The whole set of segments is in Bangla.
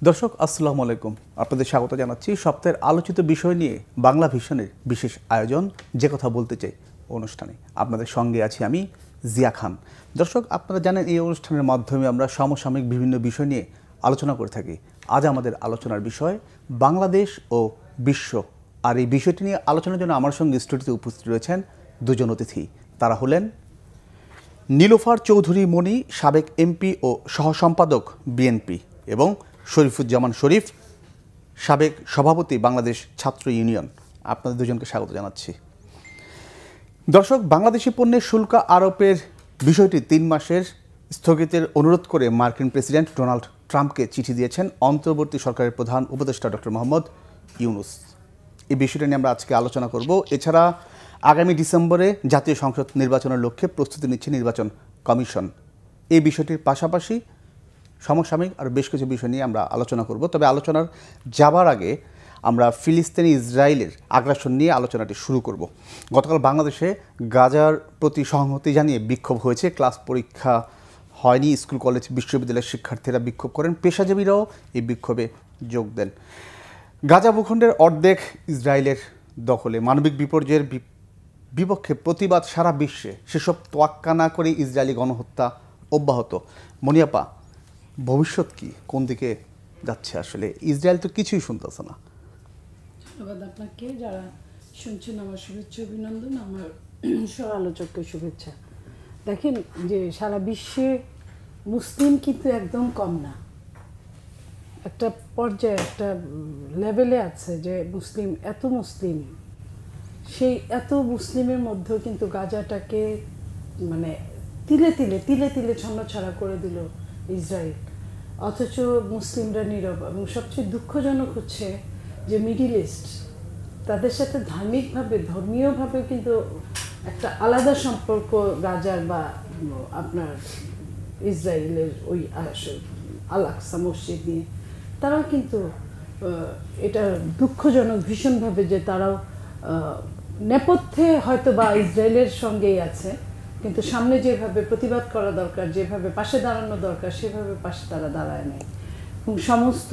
দর্শক আসসালামু আলাইকুম, আপনাদের স্বাগত জানাচ্ছি সপ্তাহের আলোচিত বিষয় নিয়ে বাংলা ভিশনের বিশেষ আয়োজন যে কথা বলতে চাই অনুষ্ঠানে। আপনাদের সঙ্গে আছি আমি জিয়া খান। দর্শক, আপনারা জানেন এই অনুষ্ঠানের মাধ্যমে আমরা সমসাময়িক বিভিন্ন বিষয় নিয়ে আলোচনা করে থাকি। আজ আমাদের আলোচনার বিষয় বাংলাদেশ ও বিশ্ব। আর এই বিষয়টি নিয়ে আলোচনার জন্য আমার সঙ্গে স্টুডিওতে উপস্থিত রয়েছেন দুজন অতিথি। তারা হলেন নীলোফার চৌধুরী মণি, সাবেক এমপি ও সহসম্পাদক বিএনপি, এবং শরীফুজ্জামান শরীফ, সাবেক সভাপতি বাংলাদেশ ছাত্র ইউনিয়ন। আপনাদের দুজনকে স্বাগত জানাচ্ছি। দর্শক, বাংলাদেশি পণ্যের শুল্ক আরোপের বিষয়টি 3 মাসের স্থগিতের অনুরোধ করে মার্কিন প্রেসিডেন্ট ডোনাল্ড ট্রাম্পকে চিঠি দিয়েছেন অন্তর্বর্তী সরকারের প্রধান উপদেষ্টা ডক্টর মোহাম্মদ ইউনূস। এই বিষয়টা নিয়ে আমরা আজকে আলোচনা করব। এছাড়া আগামী ডিসেম্বরে জাতীয় সংসদ নির্বাচনের লক্ষ্যে প্রস্তুতি নিচ্ছে নির্বাচন কমিশন। এই বিষয়টির পাশাপাশি সমসাময়িক আর বেশ কিছু বিষয় নিয়ে আমরা আলোচনা করব। তবে আলোচনার যাবার আগে আমরা ফিলিস্তিনি ইসরায়েলের আগ্রাসন নিয়ে আলোচনাটি শুরু করব। গতকাল বাংলাদেশে গাজার প্রতি সংহতি জানিয়ে বিক্ষোভ হয়েছে। ক্লাস পরীক্ষা হয়নি, স্কুল কলেজ বিশ্ববিদ্যালয়ের শিক্ষার্থীরা বিক্ষোভ করেন, পেশাজীবীরাও এই বিক্ষোভে যোগ দেন। গাজা ভূখণ্ডের অর্ধেক ইসরায়েলের দখলে। মানবিক বিপর্যয়ের বিপক্ষে প্রতিবাদ সারা বিশ্বে। সেসব তোয়াক্কা না করে ইসরায়েলি গণহত্যা অব্যাহত। মনিয়াপা, ভবিষ্যৎ কি, কোন দিকে যাচ্ছে? আসলে ইসরায়েল তো কিছুই শুনতেছে না। ধন্যবাদ আপনাকে। যারা শুনছেন আমার শুভেচ্ছা অভিনন্দন, আমার সহ আলোচককে শুভেচ্ছা। দেখেন যে সারা বিশ্বে মুসলিম কিন্তু একদম কম না, একটা পর্যায়ে একটা লেভেলে আছে যে এত মুসলিম, সেই এত মুসলিমের মধ্যেও কিন্তু গাজাটাকে মানে তিলে তিলে ছন্নছাড়া করে দিল ইসরায়েল, অথচ মুসলিমরা নীরব। এবং সবচেয়ে দুঃখজনক হচ্ছে যে মিডিল ইস্ট, তাদের সাথে ধর্মীয়ভাবে কিন্তু একটা আলাদা সম্পর্ক গাজার বা আপনার ইসরায়েলের ওই আল আকসা মসজিদ নিয়ে। তারাও কিন্তু এটা দুঃখজনক ভীষণভাবে যে তারাও নেপথ্যে হয়তো বা ইসরায়েলের সঙ্গেই আছে, কিন্তু সামনে যেভাবে প্রতিবাদ করা দরকার, যেভাবে পাশে দাঁড়ানো দরকার, সেভাবে পাশে তারা দাঁড়ায় নেয়। এবং সমস্ত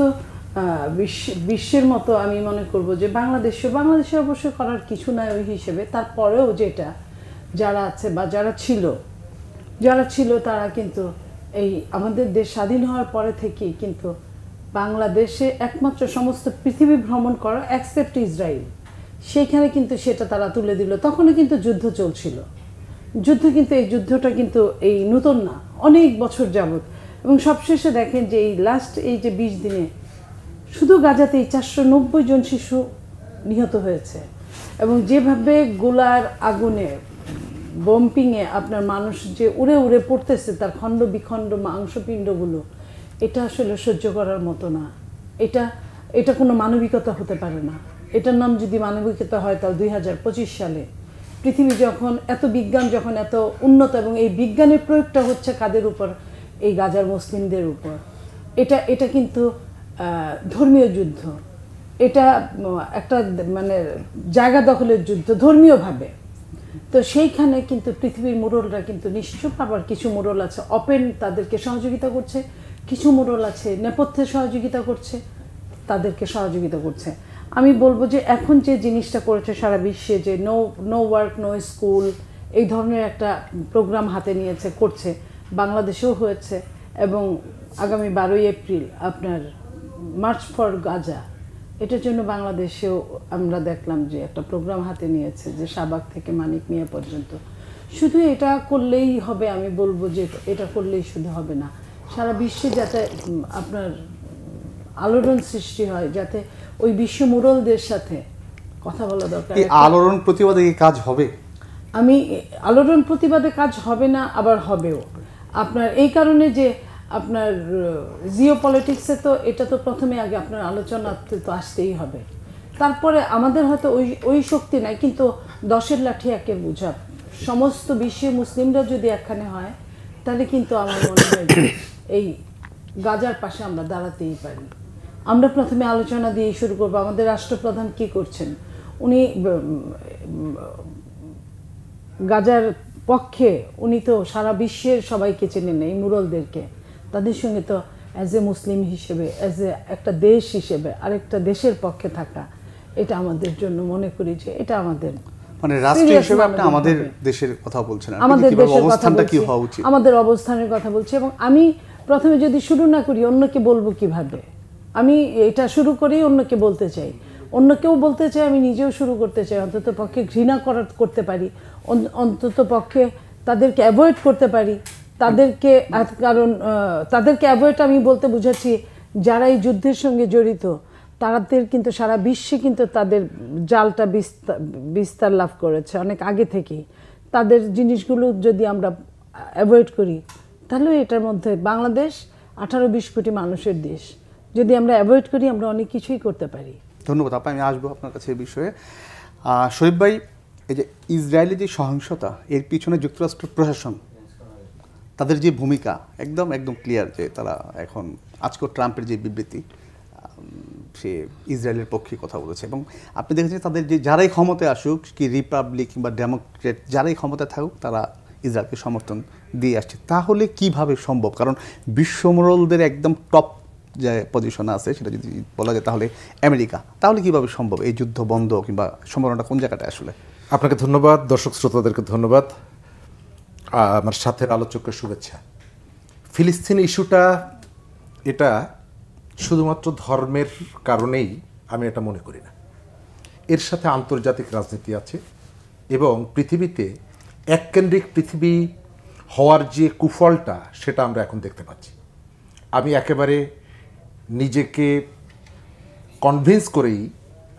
বিশ্বের মতো আমি মনে করব যে বাংলাদেশে অবশ্য করার কিছু নাই ওই হিসেবে। তারপরেও যেটা যারা আছে বা যারা ছিল তারা কিন্তু এই আমাদের দেশ স্বাধীন হওয়ার পরে থেকেই কিন্তু বাংলাদেশে একমাত্র সমস্ত পৃথিবী ভ্রমণ করা অ্যাকসেপ্ট ইসরায়েল, সেইখানে কিন্তু সেটা তারা তুলে দিল। তখনও কিন্তু যুদ্ধ চলছিল, কিন্তু এই যুদ্ধটা কিন্তু এই নতুন না, অনেক বছর যাবত। এবং সবশেষে দেখেন যে এই লাস্ট এই যে 20 দিনে শুধু গাজাতেই 490 জন শিশু নিহত হয়েছে। এবং যেভাবে গোলার আগুনে বম্পিংয়ে আপনার মানুষ যে উড়ে পড়তেছে, তার খণ্ড বিখণ্ড মাংসপিণ্ডগুলো, এটা আসলে সহ্য করার মতো না। এটা কোনো মানবিকতা হতে পারে না। এটার নাম যদি মানবিকতা হয় তাও 2025 সালে পৃথিবী যখন বিজ্ঞান যখন এত উন্নত, এবং এই বিজ্ঞানের প্রয়োগটা হচ্ছে কাদের উপর? এই গাজার মুসলিমদের উপর। এটা কিন্তু ধর্মীয় যুদ্ধ, এটা একটা মানে জায়গা দখলের যুদ্ধ ধর্মীয়ভাবে। তো সেইখানে কিন্তু পৃথিবীর মোড়লরা কিন্তু নিশ্চুপ, আবার কিছু মোড়ল আছে ওপেন, তাদেরকে সহযোগিতা করছে, কিছু মোড়ল আছে নেপথ্যে সহযোগিতা করছে, তাদেরকে সহযোগিতা করছে। আমি বলবো যে এখন যে জিনিসটা করেছে সারা বিশ্বে, যে নো ওয়ার্ক নো স্কুল, এই ধরনের একটা প্রোগ্রাম হাতে নিয়েছে, করছে, বাংলাদেশেও হয়েছে। এবং আগামী 12ই এপ্রিল আপনার মার্চ ফর গাজা, এটার জন্য বাংলাদেশেও আমরা দেখলাম যে একটা প্রোগ্রাম হাতে নিয়েছে, যে শাহবাগ থেকে মানিক মিয়া পর্যন্ত। শুধু এটা করলেই হবে? আমি বলবো যে এটা করলেই শুধু হবে না, সারা বিশ্বে যাতে আপনার আলোড়ন সৃষ্টি হয়, যাতে ওই বিশ্ব মোড়লদের সাথে কথা বলা দরকার। আলোড়ন প্রতিবাদে কাজ হবে? আলোড়ন প্রতিবাদে কাজ হবে না, আবার হবেও আপনার এই কারণে যে আপনার জিও পলিটিক্সে তো এটা তো প্রথমে আগে আপনার আলোচনাতে তো আসতেই হবে। তারপরে আমাদের হয়তো ওই শক্তি নাই, কিন্তু 10-এর লাঠি একে বুঝা। সমস্ত বিশ্বের মুসলিমরা যদি একখানে হয়, তাহলে কিন্তু আমার মনে হয় এই গাজার পাশে আমরা দাঁড়াতেই পারি। আমরা প্রথমে আলোচনা দিয়ে শুরু করবো। আমাদের রাষ্ট্রপ্রধান কি করছেন? উনি গাজার পক্ষে, উনি তো সারা বিশ্বের সবাইকে চেনেন, এই মুরলদেরকে, তাদের সঙ্গে তো অ্যাজ এ মুসলিম হিসেবে, অ্যাজ এ একটা দেশ হিসেবে আরেকটা দেশের পক্ষে থাকা, এটা আমাদের জন্য মনে করি যে এটা আমাদের মানে রাষ্ট্র হিসেবে আপনি আমাদের দেশের কথা বলছেন, আমাদের দেশের অবস্থানটা কি হওয়া উচিত, আমাদের অবস্থানের কথা বলছি। এবং আমি প্রথমে যদি শুরু না করি অন্যকে বলবো কিভাবে? আমি এটা শুরু করেই অন্যকে বলতে চাই, অন্যকেও বলতে চাই, আমি নিজেও শুরু করতে চাই। অন্তত পক্ষে ঘৃণা করতে পারি, অন্তত পক্ষে তাদেরকে অ্যাভয়েড করতে পারি, তাদেরকে, কারণ তাদেরকে অ্যাভয়েড আমি বলতে বুঝাচ্ছি যারা এই যুদ্ধের সঙ্গে জড়িত তাদের কিন্তু সারা বিশ্বে কিন্তু তাদের জালটা বিস্তার লাভ করেছে অনেক আগে থেকেই। তাদের জিনিসগুলো যদি আমরা অ্যাভয়েড করি তাহলে এটার মধ্যে বাংলাদেশ 18-20 কোটি মানুষের দেশ, যদি আমরা অ্যাভয়েড করি আমরা অনেক কিছুই করতে পারি। ধন্যবাদ আপা, আমি আসবো আপনার কাছে এই বিষয়ে। শরীফ ভাই, এই যে ইসরায়েলি যে সহিংসতা, এর পিছনে যুক্তরাষ্ট্র প্রশাসন তাদের যে ভূমিকা একদম ক্লিয়ার, যে তারা এখন আজকের ট্রাম্পের যে বিবৃতি, সে ইসরায়েলের পক্ষে কথা বলেছে। এবং আপনি দেখেছেন তাদের যে যারাই ক্ষমতায় আসুক, কি রিপাবলিক কিংবা ডেমোক্রেট, যারাই ক্ষমতায় থাকুক তারা ইসরায়েলকে সমর্থন দিয়ে আসছে। তাহলে কিভাবে সম্ভব? কারণ বিশ্বমোড়লদের একদম টপ যে পজিশনে আছে সেটা যদি বলা যায় তাহলে আমেরিকা, তাহলে কিভাবে সম্ভব এই যুদ্ধ বন্ধ কিংবা সম্ভাবনাটা কোন জায়গাটায় আসলে? আপনাকে ধন্যবাদ, দর্শক শ্রোতাদেরকে ধন্যবাদ, আমার সাথের আলোচকের শুভেচ্ছা। ফিলিস্তিন ইস্যুটা এটা শুধুমাত্র ধর্মের কারণেই আমি এটা মনে করি না, এর সাথে আন্তর্জাতিক রাজনীতি আছে এবং পৃথিবীতে এককেন্দ্রিক পৃথিবী হওয়ার যে কুফলটা সেটা আমরা এখন দেখতে পাচ্ছি। আমি একেবারে নিজেকে কনভিন্স করেই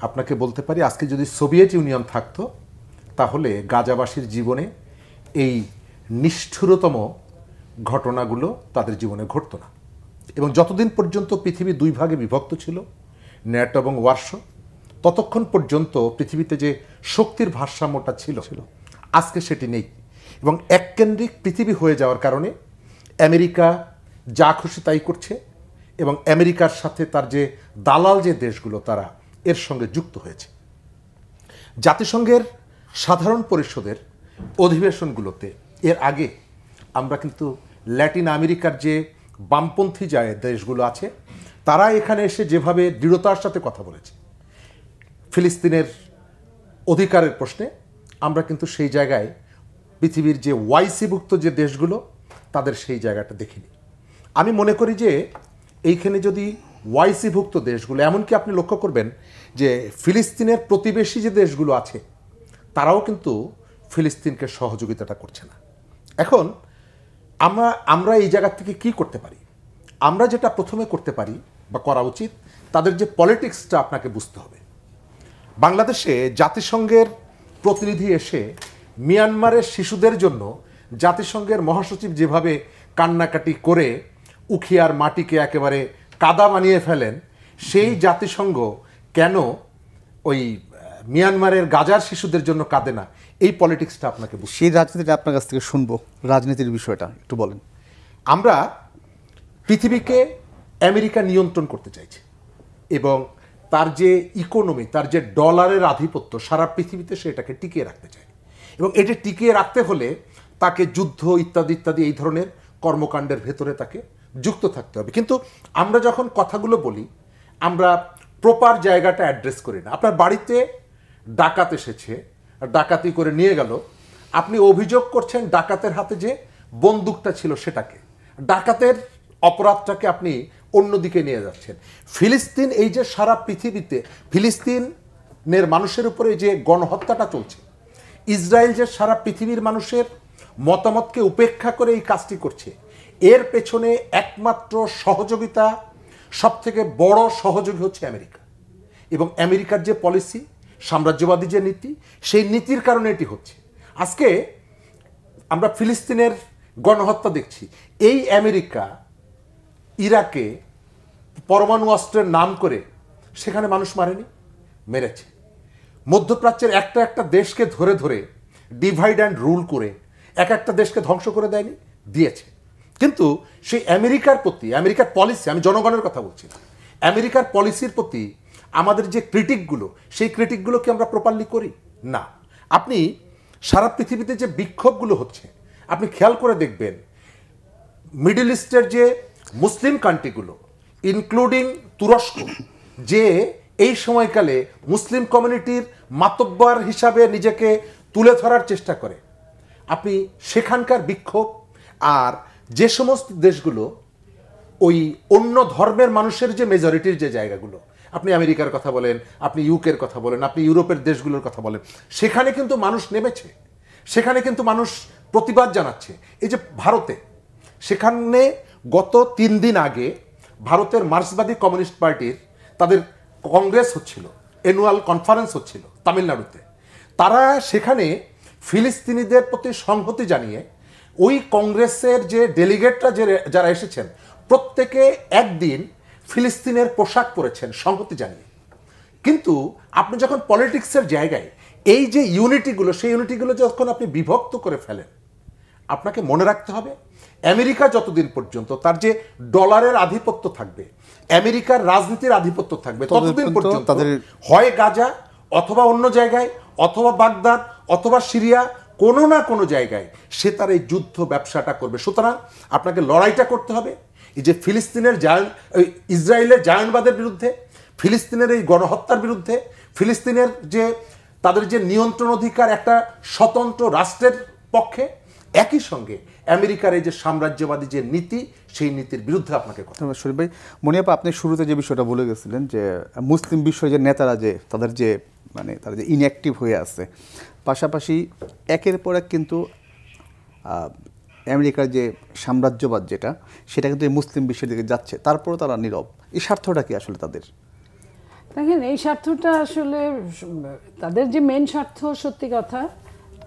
আপনাকে বলতে পারি, আজকে যদি সোভিয়েত ইউনিয়ন থাকতো তাহলে গাজাবাসীর জীবনে এই নিষ্ঠুরতম ঘটনাগুলো তাদের জীবনে ঘটতো না। এবং যতদিন পর্যন্ত পৃথিবী দুই ভাগে বিভক্ত ছিল, ন্যাটো এবং ওয়ারশো, ততক্ষণ পর্যন্ত পৃথিবীতে যে শক্তির ভারসাম্যটা ছিল আজকে সেটি নেই। এবং এককেন্দ্রিক পৃথিবী হয়ে যাওয়ার কারণে আমেরিকা যা খুশি তাই করছে এবং আমেরিকার সাথে তার যে দালাল যে দেশগুলো তারা এর সঙ্গে যুক্ত হয়েছে। জাতিসংঘের সাধারণ পরিষদের অধিবেশনগুলোতে এর আগে আমরা কিন্তু ল্যাটিন আমেরিকার যে বামপন্থী যায় দেশগুলো আছে তারা এখানে এসে যেভাবে দৃঢ়তার সাথে কথা বলেছে ফিলিস্তিনের অধিকারের প্রশ্নে, আমরা কিন্তু সেই জায়গায় পৃথিবীর যে ওয়াইসিভুক্ত যে দেশগুলো তাদের সেই জায়গাটা দেখিনি। আমি মনে করি যে এইখানে যদি ওয়াইসিভুক্ত দেশগুলো, এমনকি আপনি লক্ষ্য করবেন যে ফিলিস্তিনের প্রতিবেশী যে দেশগুলো আছে তারাও কিন্তু ফিলিস্তিনকে সহযোগিতাটা করছে না। এখন আমরা এই জায়গা থেকে কি করতে পারি? আমরা যেটা প্রথমে করতে পারি বা করা উচিত, তাদের যে পলিটিক্সটা আপনাকে বুঝতে হবে। বাংলাদেশে জাতিসংঘের প্রতিনিধি এসে মিয়ানমারের শিশুদের জন্য জাতিসংঘের মহাসচিব যেভাবে কান্নাকাটি করে উখিয়ার মাটিকে একেবারে কাদা বানিয়ে ফেলেন, সেই জাতিসংঘ কেন ওই মিয়ানমারের গাজার শিশুদের জন্য কাঁদে না? এই পলিটিক্সটা আপনাকে সেই রাজনীতিটা আপনার কাছ থেকে শুনবো, রাজনীতির বিষয়টা একটু বলেন। আমরা পৃথিবীকে আমেরিকা নিয়ন্ত্রণ করতে চাইছি এবং তার যে ইকোনমি, তার যে ডলারের আধিপত্য সারা পৃথিবীতে সেটাকে টিকিয়ে রাখতে চায় এবং এটি টিকিয়ে রাখতে হলে তাকে যুদ্ধ ইত্যাদি ইত্যাদি এই ধরনের কর্মকাণ্ডের ভেতরে তাকে যুক্ত থাকতে হবে। কিন্তু আমরা যখন কথাগুলো বলি আমরা প্রপার জায়গাটা অ্যাড্রেস করি না। আপনার বাড়িতে ডাকাত এসেছে, ডাকাতি করে নিয়ে গেল, আপনি অভিযোগ করছেন ডাকাতের হাতে যে বন্দুকটা ছিল সেটাকে, ডাকাতের অপরাধটাকে আপনি অন্যদিকে নিয়ে যাচ্ছেন। ফিলিস্তিন এই যে সারা পৃথিবীতে ফিলিস্তিনের মানুষের উপরে যে গণহত্যাটা চলছে, ইসরায়েল যে সারা পৃথিবীর মানুষের মতামতকে উপেক্ষা করে এই কাজটি করছে, এর পেছনে একমাত্র সহযোগিতা, সবথেকে বড় সহযোগী হচ্ছে আমেরিকা। এবং আমেরিকার যে পলিসি, সাম্রাজ্যবাদী যে নীতি, সেই নীতির কারণে এটি হচ্ছে। আজকে আমরা ফিলিস্তিনের গণহত্যা দেখছি। এই আমেরিকা ইরাকে পরমাণু অস্ত্রের নাম করে সেখানে মানুষ মারেনি, মেরেছে। মধ্যপ্রাচ্যের একটা একটা দেশকে ধরে ধরে ডিভাইড অ্যান্ড রুল করে এক একটা দেশকে ধ্বংস করে দেয়নি, দিয়েছে। কিন্তু সেই আমেরিকার প্রতি, আমেরিকার পলিসি, আমি জনগণের কথা বলছি না, আমেরিকার পলিসির প্রতি আমাদের যে ক্রিটিকগুলো, সেই ক্রিটিকগুলো কি আমরা প্রপারলি করি না। আপনি সারা পৃথিবীতে যে বিক্ষোভগুলো হচ্ছে আপনি খেয়াল করে দেখবেন, মিডল ইস্টের যে মুসলিম কান্ট্রিগুলো ইনক্লুডিং তুরস্ক, যে এই সময়কালে মুসলিম কমিউনিটির মাতব্বর হিসাবে নিজেকে তুলে ধরার চেষ্টা করে, আপনি সেখানকার বিক্ষোভ আর যে সমস্ত দেশগুলো ওই অন্য ধর্মের মানুষের যে মেজরিটির যে জায়গাগুলো, আপনি আমেরিকার কথা বলেন, আপনি ইউকের কথা বলেন, আপনি ইউরোপের দেশগুলোর কথা বলেন, সেখানে কিন্তু মানুষ নেমেছে, সেখানে কিন্তু মানুষ প্রতিবাদ জানাচ্ছে। এই যে ভারতে, সেখানে গত 3 দিন আগে ভারতের মার্ক্সবাদী কমিউনিস্ট পার্টির তাদের কংগ্রেস হচ্ছিল, অ্যানুয়াল কনফারেন্স হচ্ছিল তামিলনাড়ুতে। তারা সেখানে ফিলিস্তিনিদের প্রতি সংহতি জানিয়ে ওই কংগ্রেসের যে ডেলিগেটরা যারা এসেছেন প্রত্যেকে একদিন ফিলিস্তিনের পোশাক পরেছেন সংহতি জানিয়ে। কিন্তু আপনি যখন পলিটিক্সের জায়গায় এই যে ইউনিটিগুলো, সেই ইউনিটিগুলো যখন আপনি বিভক্ত করে ফেলেন, আপনাকে মনে রাখতে হবে আমেরিকা যতদিন পর্যন্ত তার যে ডলারের আধিপত্য থাকবে, আমেরিকার রাজনীতির আধিপত্য থাকবে, ততদিন পর্যন্ত তাদের হয় গাজা অথবা অন্য জায়গায় অথবা বাগদাদ অথবা সিরিয়া কোনো না কোনো জায়গায় সে তার এই যুদ্ধ ব্যবসাটা করবে। সুতরাং আপনাকে লড়াইটা করতে হবে এই যে ফিলিস্তিনের ইসরায়েলের জায়নবাদের বিরুদ্ধে, ফিলিস্তিনের এই গণহত্যার বিরুদ্ধে, ফিলিস্তিনের যে তাদের যে নিয়ন্ত্রণ অধিকার একটা স্বতন্ত্র রাষ্ট্রের পক্ষে, একই সঙ্গে আমেরিকার এই যে সাম্রাজ্যবাদী যে নীতি, সেই নীতির বিরুদ্ধে আপনাকে কথা। শরীফ ভাই, মনিয়াপা, আপনি শুরুতে যে বিষয়টা বলে গেছিলেন যে মুসলিম বিশ্বের যে নেতারা যে তাদের যে তারা যে ইনঅ্যাক্টিভ হয়ে আছে, পাশাপাশি একের পর এক কিন্তু আমেরিকার যে সাম্রাজ্যবাদ যেটা, সেটা কিন্তু এই মুসলিম বিশ্বের দিকে যাচ্ছে, তারপরেও তারা নীরব। এই স্বার্থটা কি আসলে তাদের? দেখেন, এই স্বার্থটা আসলে তাদের যে মেন স্বার্থ, সত্যি কথা,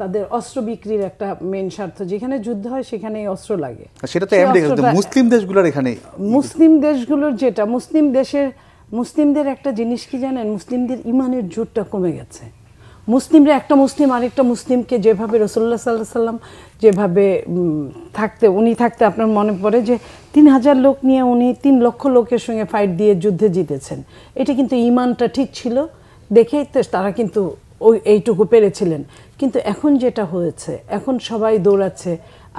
তাদের অস্ত্র বিক্রির একটা মেন স্বার্থ। যেখানে যুদ্ধ হয় সেখানেই অস্ত্র লাগে। সেটা তো আমেরিকা, মুসলিম দেশগুলোর এখানে, মুসলিম দেশগুলোর যেটা, মুসলিমদের একটা জিনিস কি জানেন, মুসলিমদের ইমানের জোরটা কমে গেছে। মুসলিমরা একটা মুসলিম আরেকটা মুসলিমকে যেভাবে রাসূলুল্লাহ সাল্লাল্লাহু আলাইহি সাল্লাম যেভাবে উনি থাকতে আপনার মনে পড়ে যে 3000 লোক নিয়ে উনি 3 লক্ষ লোকের সঙ্গে ফাইট দিয়ে যুদ্ধে জিতেছেন। এটা কিন্তু ইমানটা ঠিক ছিল দেখেই তো তারা কিন্তু এইটুকু পেরেছিলেন। কিন্তু এখন যেটা হয়েছে, এখন সবাই দৌড়াচ্ছে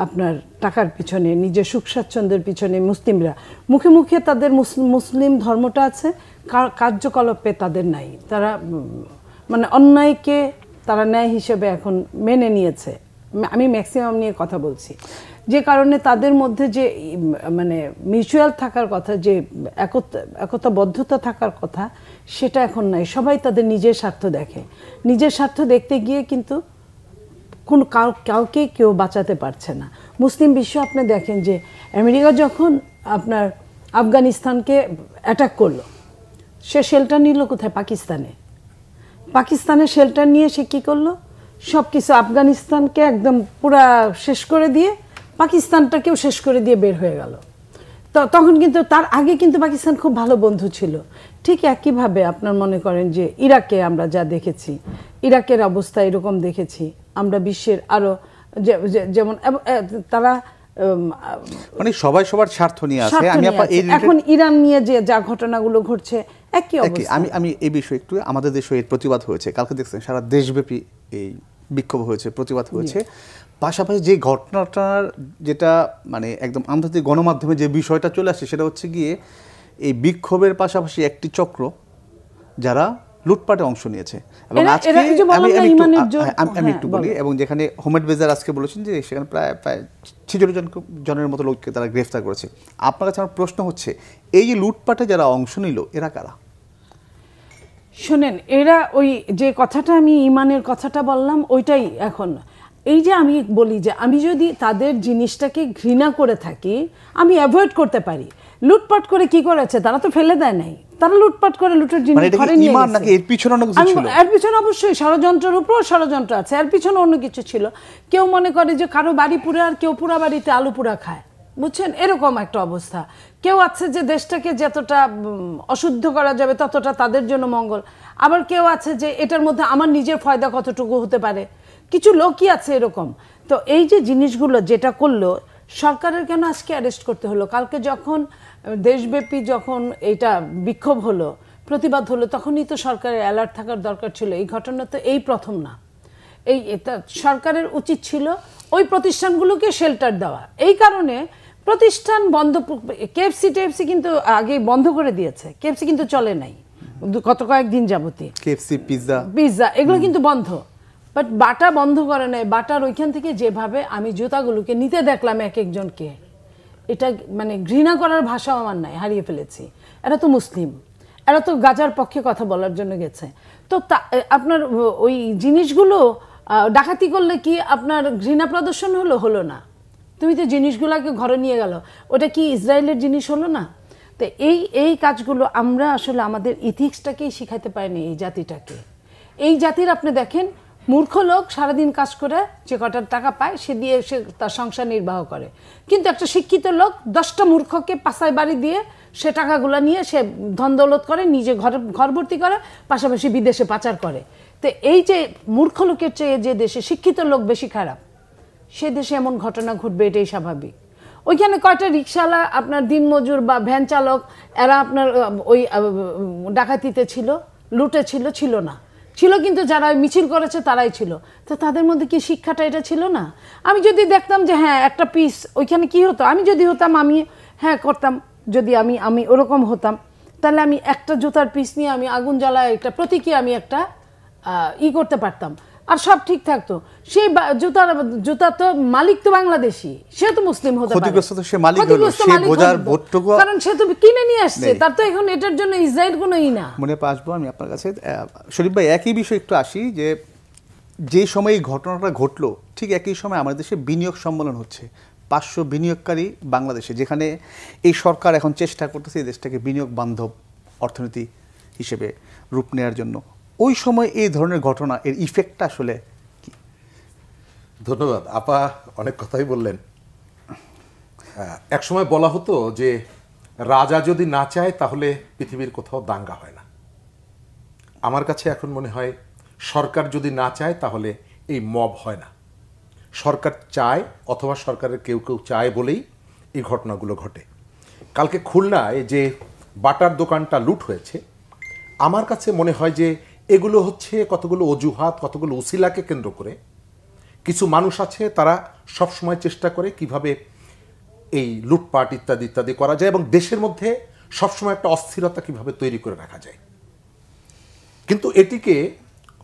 আপনার টাকার পিছনে, নিজের সুখ স্বাচ্ছন্দ্যের পিছনে। মুসলিমরা মুখে মুখে তাদের মুসলিম ধর্মটা আছে, কার্যকলাপে তাদের নাই। তারা অন্যায়কে তারা ন্যায় হিসেবে এখন মেনে নিয়েছে। আমি ম্যাক্সিমাম নিয়ে কথা বলছি, যে কারণে তাদের মধ্যে যে মিউচুয়াল থাকার কথা, যে একতাবদ্ধতা থাকার কথা, সেটা এখন নাই। সবাই তাদের নিজের স্বার্থ দেখে। নিজের স্বার্থ দেখতে গিয়ে কিন্তু কাউকে কেউ বাঁচাতে পারছে না। মুসলিম বিশ্ব আপনি দেখেন যে আমেরিকা যখন আপনার আফগানিস্তানকে অ্যাটাক করলো, সে শেল্টার নিল কোথায়? পাকিস্তানের শেল্টার নিয়ে সে কী করলো? সব কিছু আফগানিস্তানকে একদম পুরা শেষ করে দিয়ে পাকিস্তানটাকেও শেষ করে দিয়ে বের হয়ে গেল। তখন কিন্তু তার আগে কিন্তু পাকিস্তান খুব ভালো বন্ধু ছিল। ঠিক একইভাবে আপনার মনে করেন যে ইরাকে আমরা যা দেখেছি, ইরাকের অবস্থা এরকম দেখেছি আমরা বিশ্বের আরও, যেমন তারা সবাই সবার স্বার্থ নিয়ে আছে। এখন ইরান নিয়ে যে যা ঘটনাগুলো ঘটছে একই অবস্থা। আমি এই বিষয়ে একটু, আমাদের দেশে এর প্রতিবাদ হয়েছে, কালকে দেখছেন সারা দেশব্যাপী এই বিক্ষোভ হয়েছে, প্রতিবাদ হয়েছে। পাশাপাশি যে ঘটনাটার যেটা একদম আন্তর্জাতিক গণমাধ্যমে যে বিষয়টা চলে আসছে, সেটা হচ্ছে গিয়ে এই বিক্ষোভের পাশাপাশি একটি চক্র যারা লুটপাটে অংশ নিয়েছে। এবং আজকে আমি একটু বলি, এবং যেখানে হোমেড বেজার আজকে বলেছেন যে সেখানে প্রায় 46 জনের মতো লোককে তারা গ্রেফতার করেছে। আপনার কাছে আমার প্রশ্ন হচ্ছে, এই যে লুটপাটে যারা অংশ নিল, এরা কারা? শোনেন, এরা ওই যে কথাটা আমি ইমানের কথাটা বললাম, ওইটাই এখন এই যে আমি বলি যে আমি যদি তাদের জিনিসটাকে ঘৃণা করে থাকি, আমি অ্যাভয়েড করতে পারি। লুটপাট করে কি করেছে? তারা তো ফেলে দেয় নাই, তারা লুটপাট করে লুটের জিনিস ঘরে নিয়ে গেছে। এর পিছনে অবশ্যই ষড়যন্ত্রের উপর ষড়যন্ত্র আছে, এর পিছনে অন্য কিছু ছিল। কেউ মনে করে যে কারো বাড়ি পুরা আর কেউ পুরা বাড়িতে আলু পুরা খায়, বুঝছেন, এরকম একটা অবস্থা। কেউ আছে যে দেশটাকে যতটা অশুদ্ধ করা যাবে ততটা তাদের জন্য মঙ্গল। আবার কেউ আছে যে এটার মধ্যে আমার নিজের ফায়দা কতটুকু হতে পারে, কিছু লোকই আছে এরকম। তো এই যে জিনিসগুলো যেটা করলো, সরকারের কেন আজকে অ্যারেস্ট করতে হলো? কালকে যখন দেশব্যাপী যখন এইটা বিক্ষোভ হলো, প্রতিবাদ হলো, তখনই তো সরকারের অ্যালার্ট থাকার দরকার ছিল। এই ঘটনা তো এই প্রথম না। এটা সরকারের উচিত ছিল ওই প্রতিষ্ঠানগুলোকে শেল্টার দেওয়া। এই কারণে প্রতিষ্ঠান বন্ধ, কেএফসি টেএফসি কিন্তু আগে বন্ধ করে দিয়েছে, কেএফসি কিন্তু চলে নাই গত কয়েকদিন যাবতীয়, কেএফসি পিৎজা এগুলো কিন্তু বন্ধ, বাট বাটা বন্ধ করে নাই। বাটার ওইখান থেকে যেভাবে আমি জুতাগুলোকে নিতে দেখলাম এক একজনকে, এটা মানে ঘৃণা করার ভাষাও আমার নাই, হারিয়ে ফেলেছি। এরা তো মুসলিম, এরা তো গাজার পক্ষে কথা বলার জন্য গেছে, তো আপনার ওই জিনিসগুলো ডাকাতি করলে কি আপনার ঘৃণা প্রদর্শন হলো না? তুমি তো জিনিসগুলোকে ঘরে নিয়ে গেল, ওটা কি ইসরায়েলের জিনিস হলো না? তো এই কাজগুলো আমরা আসলে আমাদের ইথিক্সটাকেই শিখাইতে পারিনি এই জাতিটাকে। এই জাতির আপনি দেখেন, মূর্খ লোক সারাদিন কাজ করে যে কটা টাকা পায় সে দিয়ে সে তার সংসার নির্বাহ করে, কিন্তু একটা শিক্ষিত লোক 10টা মূর্খকে পাশায় বাড়ি দিয়ে সে টাকাগুলো নিয়ে সে ধন দৌলত করে, নিজে ঘর ভর্তি করে, পাশাপাশি বিদেশে পাচার করে। তো এই যে মূর্খ লোকের চেয়ে যে দেশে শিক্ষিত লোক বেশি খারাপ, সে দেশে এমন ঘটনা ঘটবে, এটাই স্বাভাবিক। ওইখানে কয়টা রিক্সাওয়ালা আপনার দিনমজুর বা ভ্যান চালক এরা আপনার ওই ডাকাতিতে ছিল, লুটে ছিল না? ছিল, কিন্তু যারা মিছিল করেছে তারাই ছিল। তো তাদের মধ্যে কি শিক্ষাটা এটা ছিল না? আমি যদি দেখতাম যে হ্যাঁ একটা পিস ওইখানে কি হতো, আমি যদি হতাম আমি হ্যাঁ করতাম, যদি আমি ওরকম হতাম, তাহলে আমি একটা জুতার পিস নিয়ে আমি আগুন জ্বালায় একটা প্রতীকী আমি একটা করতে পারতাম, আর সব ঠিক থাকতো। সেই জুতা তো মালিক তো বাংলাদেশি, সে তো মুসলিম হতে পারে, কারণ সে তো কিনে নিয়ে আসছে, তার তো এখন এটার জন্য ইসরায়েল কোনো না। মনে আসবো আমি আপনার কাছে। শরীফ ভাই, একই বিষয় একটু আসি, যে সময় এই ঘটনাটা ঘটলো ঠিক একই সময় আমাদের দেশে বিনিয়োগ সম্মেলন হচ্ছে, 500 বিনিয়োগকারী বাংলাদেশে, যেখানে এই সরকার এখন চেষ্টা করতেছে এই দেশটাকে বিনিয়োগ বান্ধব অর্থনীতি হিসেবে রূপ নেওয়ার জন্য। ওই সময় এই ধরনের ঘটনা এর ইফেক্টটা আসলে কি? ধন্যবাদ আপা, অনেক কথাই বললেন। এক সময় বলা হতো যে রাজা যদি না চায় তাহলে পৃথিবীর কোথাও দাঙ্গা হয় না। আমার কাছে এখন মনে হয় সরকার যদি না চায় তাহলে এই মব হয় না। সরকার চায়, অথবা সরকারের কেউ চায় বলেই এই ঘটনাগুলো ঘটে। কালকে খুলনায় যে বাটার দোকানটা লুট হয়েছে, আমার কাছে মনে হয় যে এগুলো হচ্ছে কতগুলো অজুহাত, কতগুলো উসিলাকে কেন্দ্র করে কিছু মানুষ আছে, তারা সবসময় চেষ্টা করে কিভাবে এই লুটপাট ইত্যাদি ইত্যাদি করা যায়, এবং দেশের মধ্যে সবসময় একটা অস্থিরতা কিভাবে তৈরি করে রাখা যায়। কিন্তু এটিকে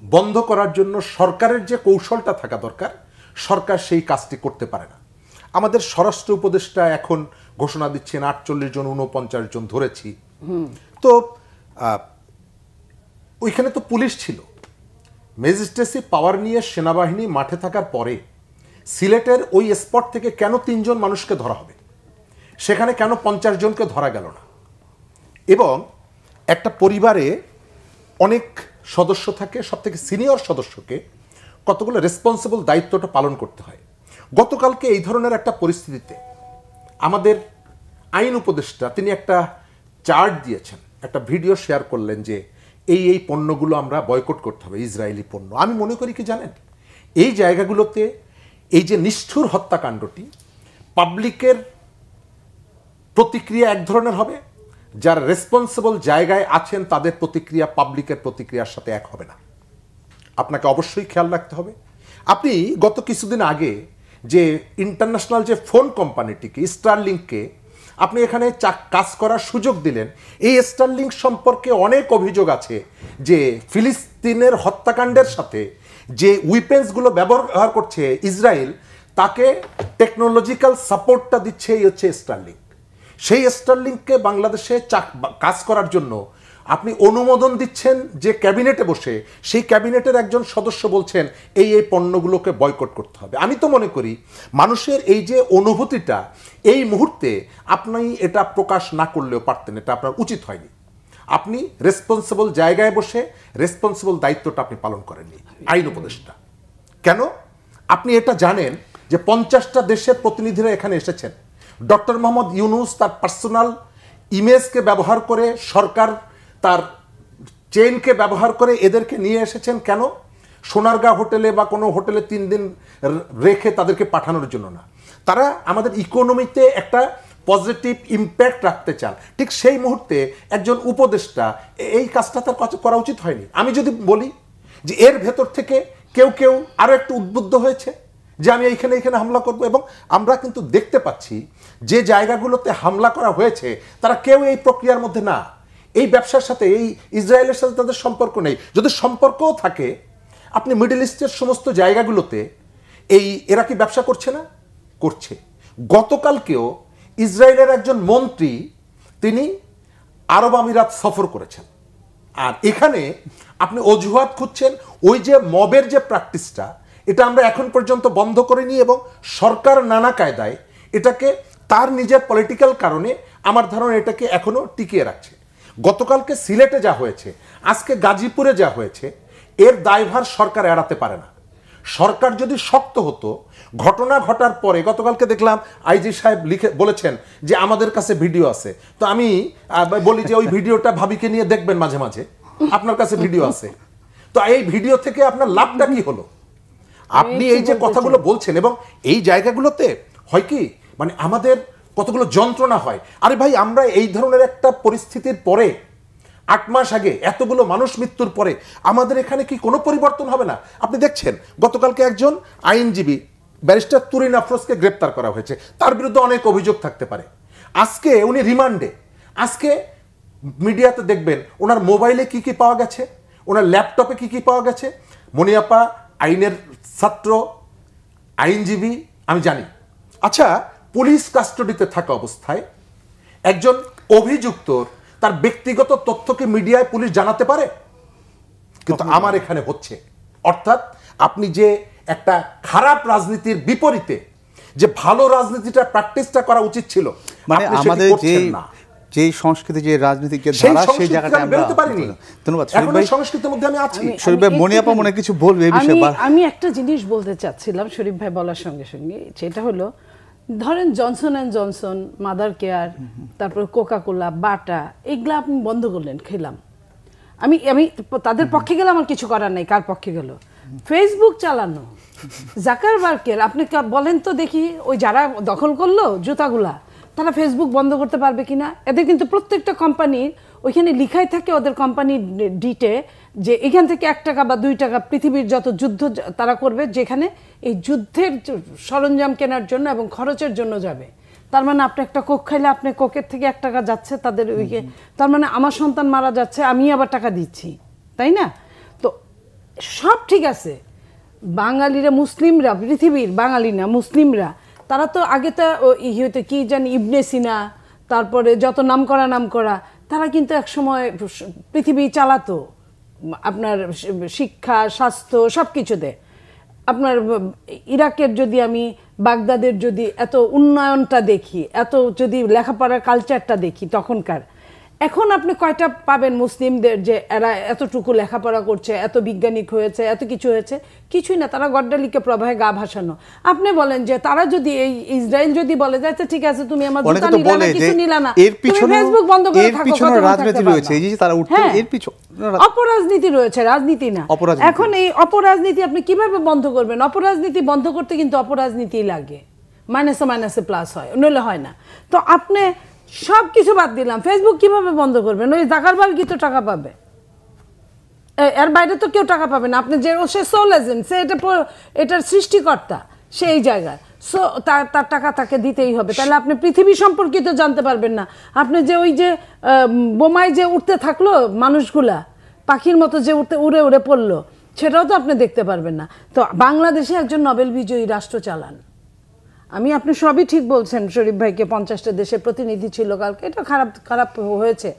বন্ধ করার জন্য সরকারের যে কৌশলটা থাকা দরকার, সরকার সেই কাজটি করতে পারে না। আমাদের স্বরাষ্ট্র উপদেষ্টা এখন ঘোষণা দিচ্ছেন 48 জন 49 জন ধরেছি, তো ওইখানে তো পুলিশ ছিল, ম্যাজিস্ট্রেসি পাওয়ার নিয়ে সেনাবাহিনী মাঠে থাকার পরে সিলেটের ওই স্পট থেকে কেন 3 জন মানুষকে ধরা হবে, সেখানে কেন 50 জনকে ধরা গেল না? এবং একটা পরিবারে অনেক সদস্য থাকে, সব থেকে সিনিয়র সদস্যকে কতগুলো রেসপন্সিবল দায়িত্বটা পালন করতে হয়। গতকালকে এই ধরনের একটা পরিস্থিতিতে আমাদের আইন উপদেষ্টা তিনি একটা চার্ট দিয়েছেন, একটা ভিডিও শেয়ার করলেন যে এই পণ্যগুলো আমরা বয়কট করতে হবে, ইসরায়েলি পণ্য। আমি মনে করি কি জানেন, এই জায়গাগুলোতে এই যে নিষ্ঠুর হত্যাকাণ্ডটি, পাবলিকের প্রতিক্রিয়া এক ধরনের হবে, যারা রেসপন্সিবল জায়গায় আছেন তাদের প্রতিক্রিয়া পাবলিকের প্রতিক্রিয়ার সাথে এক হবে না। আপনাকে অবশ্যই খেয়াল রাখতে হবে। আপনি গত কিছুদিন আগে যে ইন্টারন্যাশনাল যে ফোন কোম্পানিটিকে, স্টারলিংককে আপনি এখানে কাজ করার সুযোগ দিলেন, এই স্টারলিংক সম্পর্কে অনেক অভিযোগ আছে যে ফিলিস্তিনের হত্যাকাণ্ডের সাথে যে উইপেন্সগুলো ব্যবহার করছে ইসরায়েল, তাকে টেকনোলজিক্যাল সাপোর্টটা দিচ্ছে এই হচ্ছে স্টারলিংক। সেই স্টারলিংককে বাংলাদেশে কাজ করার জন্য আপনি অনুমোদন দিচ্ছেন যে ক্যাবিনেটে বসে, সেই ক্যাবিনেটের একজন সদস্য বলছেন এই পণ্যগুলোকে বয়কট করতে হবে। আমি তো মনে করি মানুষের এই যে অনুভূতিটা, এই মুহূর্তে আপনি এটা প্রকাশ না করলেও পারতেন, এটা আপনার উচিত হয়নি। আপনি রেসপন্সিবল জায়গায় বসে রেসপন্সিবল দায়িত্বটা আপনি পালন করেননি আইন উপদেষ্টা। কেন? আপনি এটা জানেন যে 50টা দেশের প্রতিনিধিরা এখানে এসেছেন। ডক্টর মোহাম্মদ ইউনূস তার পার্সোনাল ইমেজকে ব্যবহার করে, সরকার তার চেইনকে ব্যবহার করে এদেরকে নিয়ে এসেছেন। কেন? সোনারগাঁ হোটেলে বা কোনো হোটেলে 3 দিন রেখে তাদেরকে পাঠানোর জন্য না, তারা আমাদের ইকোনমিতে একটা পজিটিভ ইম্প্যাক্ট রাখতে চান। ঠিক সেই মুহূর্তে একজন উপদেষ্টা এই কাজটা তার করা উচিত হয়নি। আমি যদি বলি যে এর ভেতর থেকে কেউ আরো একটু উদ্বুদ্ধ হয়েছে যে আমি এইখানে এইখানে হামলা করব। এবং আমরা কিন্তু দেখতে পাচ্ছি যে জায়গাগুলোতে হামলা করা হয়েছে তারা কেউ এই প্রক্রিয়ার মধ্যে না, এই ব্যবসার সাথে, এই ইসরায়েলের সাথে তাদের সম্পর্ক নেই। যদি সম্পর্কও থাকে, আপনি মিডল ইস্টের সমস্ত জায়গাগুলোতে এরা কি ব্যবসা করছে না? করছে। গতকালকেও ইসরায়েলের একজন মন্ত্রী তিনি আরব আমিরাত সফর করেছেন। আর এখানে আপনি অজুহাত খুঁজছেন ওই যে মবের যে প্র্যাকটিসটা, এটা আমরা এখন পর্যন্ত বন্ধ করিনি এবং সরকার নানা কায়দায় এটাকে তার নিজের পলিটিক্যাল কারণে আমার ধারণা এটাকে এখনো টিকিয়ে রাখছে। গতকালকে সিলেটে যা হয়েছে, আজকে গাজীপুরে যা হয়েছে, এর দায়ভার সরকার এড়াতে পারে না। সরকার যদি শক্ত হতো, ঘটনা ঘটার পরে, গতকালকে দেখলাম আইজি সাহেব বলেছেন যে আমাদের কাছে ভিডিও আছে, তো আমি বলি যে ওই ভিডিওটা ভাবিকে নিয়ে দেখবেন মাঝে মাঝে, আপনার কাছে ভিডিও আছে, তো এই ভিডিও থেকে আপনার লাভটা কি হলো? আপনি এই যে কথাগুলো বলছেন এবং এই জায়গাগুলোতে হয় কি, মানে আমাদের কতগুলো যন্ত্রণা হয়। আরে ভাই, আমরা এই ধরনের একটা পরিস্থিতির পরে 8 মাস আগে এতগুলো মানুষ মৃত্যুর পরে আমাদের এখানে কি কোনো পরিবর্তন হবে না? আপনি দেখছেন গতকালকে একজন আইনজীবী ব্যারিস্টার তুরিন আফরোজকে গ্রেপ্তার করা হয়েছে, তার বিরুদ্ধে অনেক অভিযোগ থাকতে পারে। আজকে উনি রিমান্ডে। আজকে মিডিয়াতে দেখবেন ওনার মোবাইলে কি কি পাওয়া গেছে, ওনার ল্যাপটপে কি কি পাওয়া গেছে। মনিয়াপা আইনের ছাত্র, আইনজীবী, আমি জানি। আচ্ছা, পুলিশ কাস্টডিতে থাকা অবস্থায় একজন অভিযুক্তর তার ব্যক্তিগত তথ্যকে মিডিয়ায় পুলিশ জানাতে পারে? কিন্তু আমার এখানে হচ্ছে। অর্থাৎ আপনি যে একটা খারাপ রাজনীতির বিপরীতে যে ভালো রাজনীতিটা প্র্যাকটিসটা করা উচিত ছিল, মানে আমাদের যে সংস্কৃতি, যে রাজনীতিক যে ধারা, সেই জায়গাটা আমরা বেরোতে পারিনি। ধন্যবাদ শরীফ ভাই। সংস্কৃতির মধ্যে আমি আছি। শরীফ ভাই, মনিয়াপা মনে কিছু বলবে এই বিষয়ে? আমি একটা জিনিস বলতে চাচ্ছিলাম শরীফ ভাই বলার সঙ্গে সঙ্গে, সেটা হলো ধরেন Johnson and Johnson, mother care, তারপর কোকাকোলা, বাটা, এগুলা আপনি বন্ধ করলেন, খেলাম। আমি তাদের পক্ষে গেলে আমার কিছু করার নাই, কার পক্ষে গেল? ফেসবুক চালানো জাকারবার্গের, আপনি বলেন তো দেখি, ওই যারা দখল করলো জুতাগুলা, তারা ফেসবুক বন্ধ করতে পারবে কিনা? এদের কিন্তু প্রত্যেকটা কোম্পানির ওইখানে লিখাই থাকে, ওদের কোম্পানির ডিটে, যে এখান থেকে 1 টাকা বা 2 টাকা পৃথিবীর যত যুদ্ধ তারা করবে, যেখানে এই যুদ্ধের সরঞ্জাম কেনার জন্য এবং খরচের জন্য যাবে। তার মানে আপনি একটা কোক খাইলে আপনি কোকের থেকে 1 টাকা যাচ্ছে তাদের ওইকে, তার মানে আমার সন্তান মারা যাচ্ছে, আমি আবার টাকা দিচ্ছি, তাই না? তো সব ঠিক আছে, বাঙালিরা, মুসলিমরা, পৃথিবীর বাঙালি না মুসলিমরা, তারা তো আগে তো হয়তো কি জানি ইবনে সিনা, তারপরে যত নাম করা, তারা কিন্তু এক সময় পৃথিবী চালাতো, আপনার শিক্ষা, স্বাস্থ্য সব কিছুতে। আপনার ইরাকের যদি আমি, বাগদাদের যদি এত উন্নয়নটা দেখি, এত যদি লেখাপড়ার কালচারটা দেখি তখনকার, এখন আপনি কয়টা পাবেন মুসলিমদের যে এরা এতটুকু লেখাপড়া করছে, এত বৈজ্ঞানিক হয়েছে, এত কিছু হয়েছে? কিছুই না, তারা গড্ডালিকে প্রবাহে গা ভাসানো। আপনি বলেন যে তারা যদি এই ইসরায়েল যদি বলে যে আচ্ছা ঠিক আছে, তুমি আমার জুতা নিলা না, কিছু নিলা না, তুমি ফেসবুক বন্ধ করে থাকো, রাজনীতি রয়েছে, এই যে তারা উঠছে, এর পিছনে অপরাজনীতি রয়েছে, রাজনীতি না। এখন এই অপরাজনীতি আপনি কিভাবে বন্ধ করবেন? অপরাজনীতি বন্ধ করতে কিন্তু অপরাজনীতি লাগে, মাইনাসে প্লাস হয়, নইলে হয় না। তো আপনি সব কিছু বাদ দিলাম, ফেসবুক কিভাবে বন্ধ করবেন? ওই জাকারবার্গ কি তো টাকা পাবে? এর বাইরে তো কেউ টাকা পাবে না। আপনি যে সে সোল এজেন্ট, সে এটার সৃষ্টিকর্তা, সেই জায়গায় সো তার টাকা তাকে দিতেই হবে। তাহলে আপনি পৃথিবী সম্পর্কিত জানতে পারবেন না। আপনি যে ওই যে বোমায় যে উঠতে থাকলো মানুষগুলা, পাখির মতো যে উড়ে উড়ে পড়লো, সেটাও তো আপনি দেখতে পারবেন না। তো বাংলাদেশে একজন নোবেল বিজয়ী রাষ্ট্র চালান। আপনি সবই ঠিক বলছেন শরীফ ভাইকে, 50টা দেশের প্রতিনিধি ছিল কালকে, এটা খারাপ হয়েছে,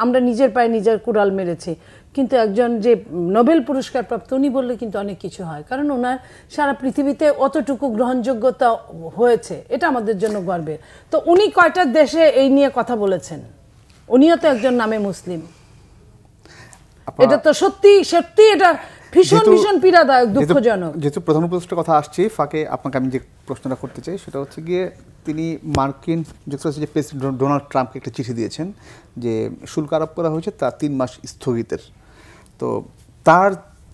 আমরা নিজের পায়ে নিজের কুড়াল মেরেছি। কিন্তু একজন যে নোবেল পুরস্কার প্রাপ্ত, উনি বললে কিন্তু অনেক কিছু হয়, কারণ ওনার সারা পৃথিবীতে অতটুকু গ্রহণযোগ্যতা হয়েছে, এটা আমাদের জন্য গর্বের। তো উনি কয়টা দেশে এই নিয়ে কথা বলেছেন? উনিও তো একজন নামে মুসলিম। এটা তো সত্যি এটা ভীষণ পীড়াদায়ক, দুঃখজনক। যেহেতু প্রধান উপদেষ্টার কথা আসছে, ফাঁকে আপনাকে আমি যে প্রশ্নটা করতে চাই সেটা হচ্ছে গিয়ে, তিনি মার্কিন যুক্তরাষ্ট্রের যে প্রেসিডেন্ট ডোনাল্ড ট্রাম্পকে একটা চিঠি দিয়েছেন যে শুল্ক আরোপ করা হয়েছে তার 3 মাস স্থগিতের। তো তার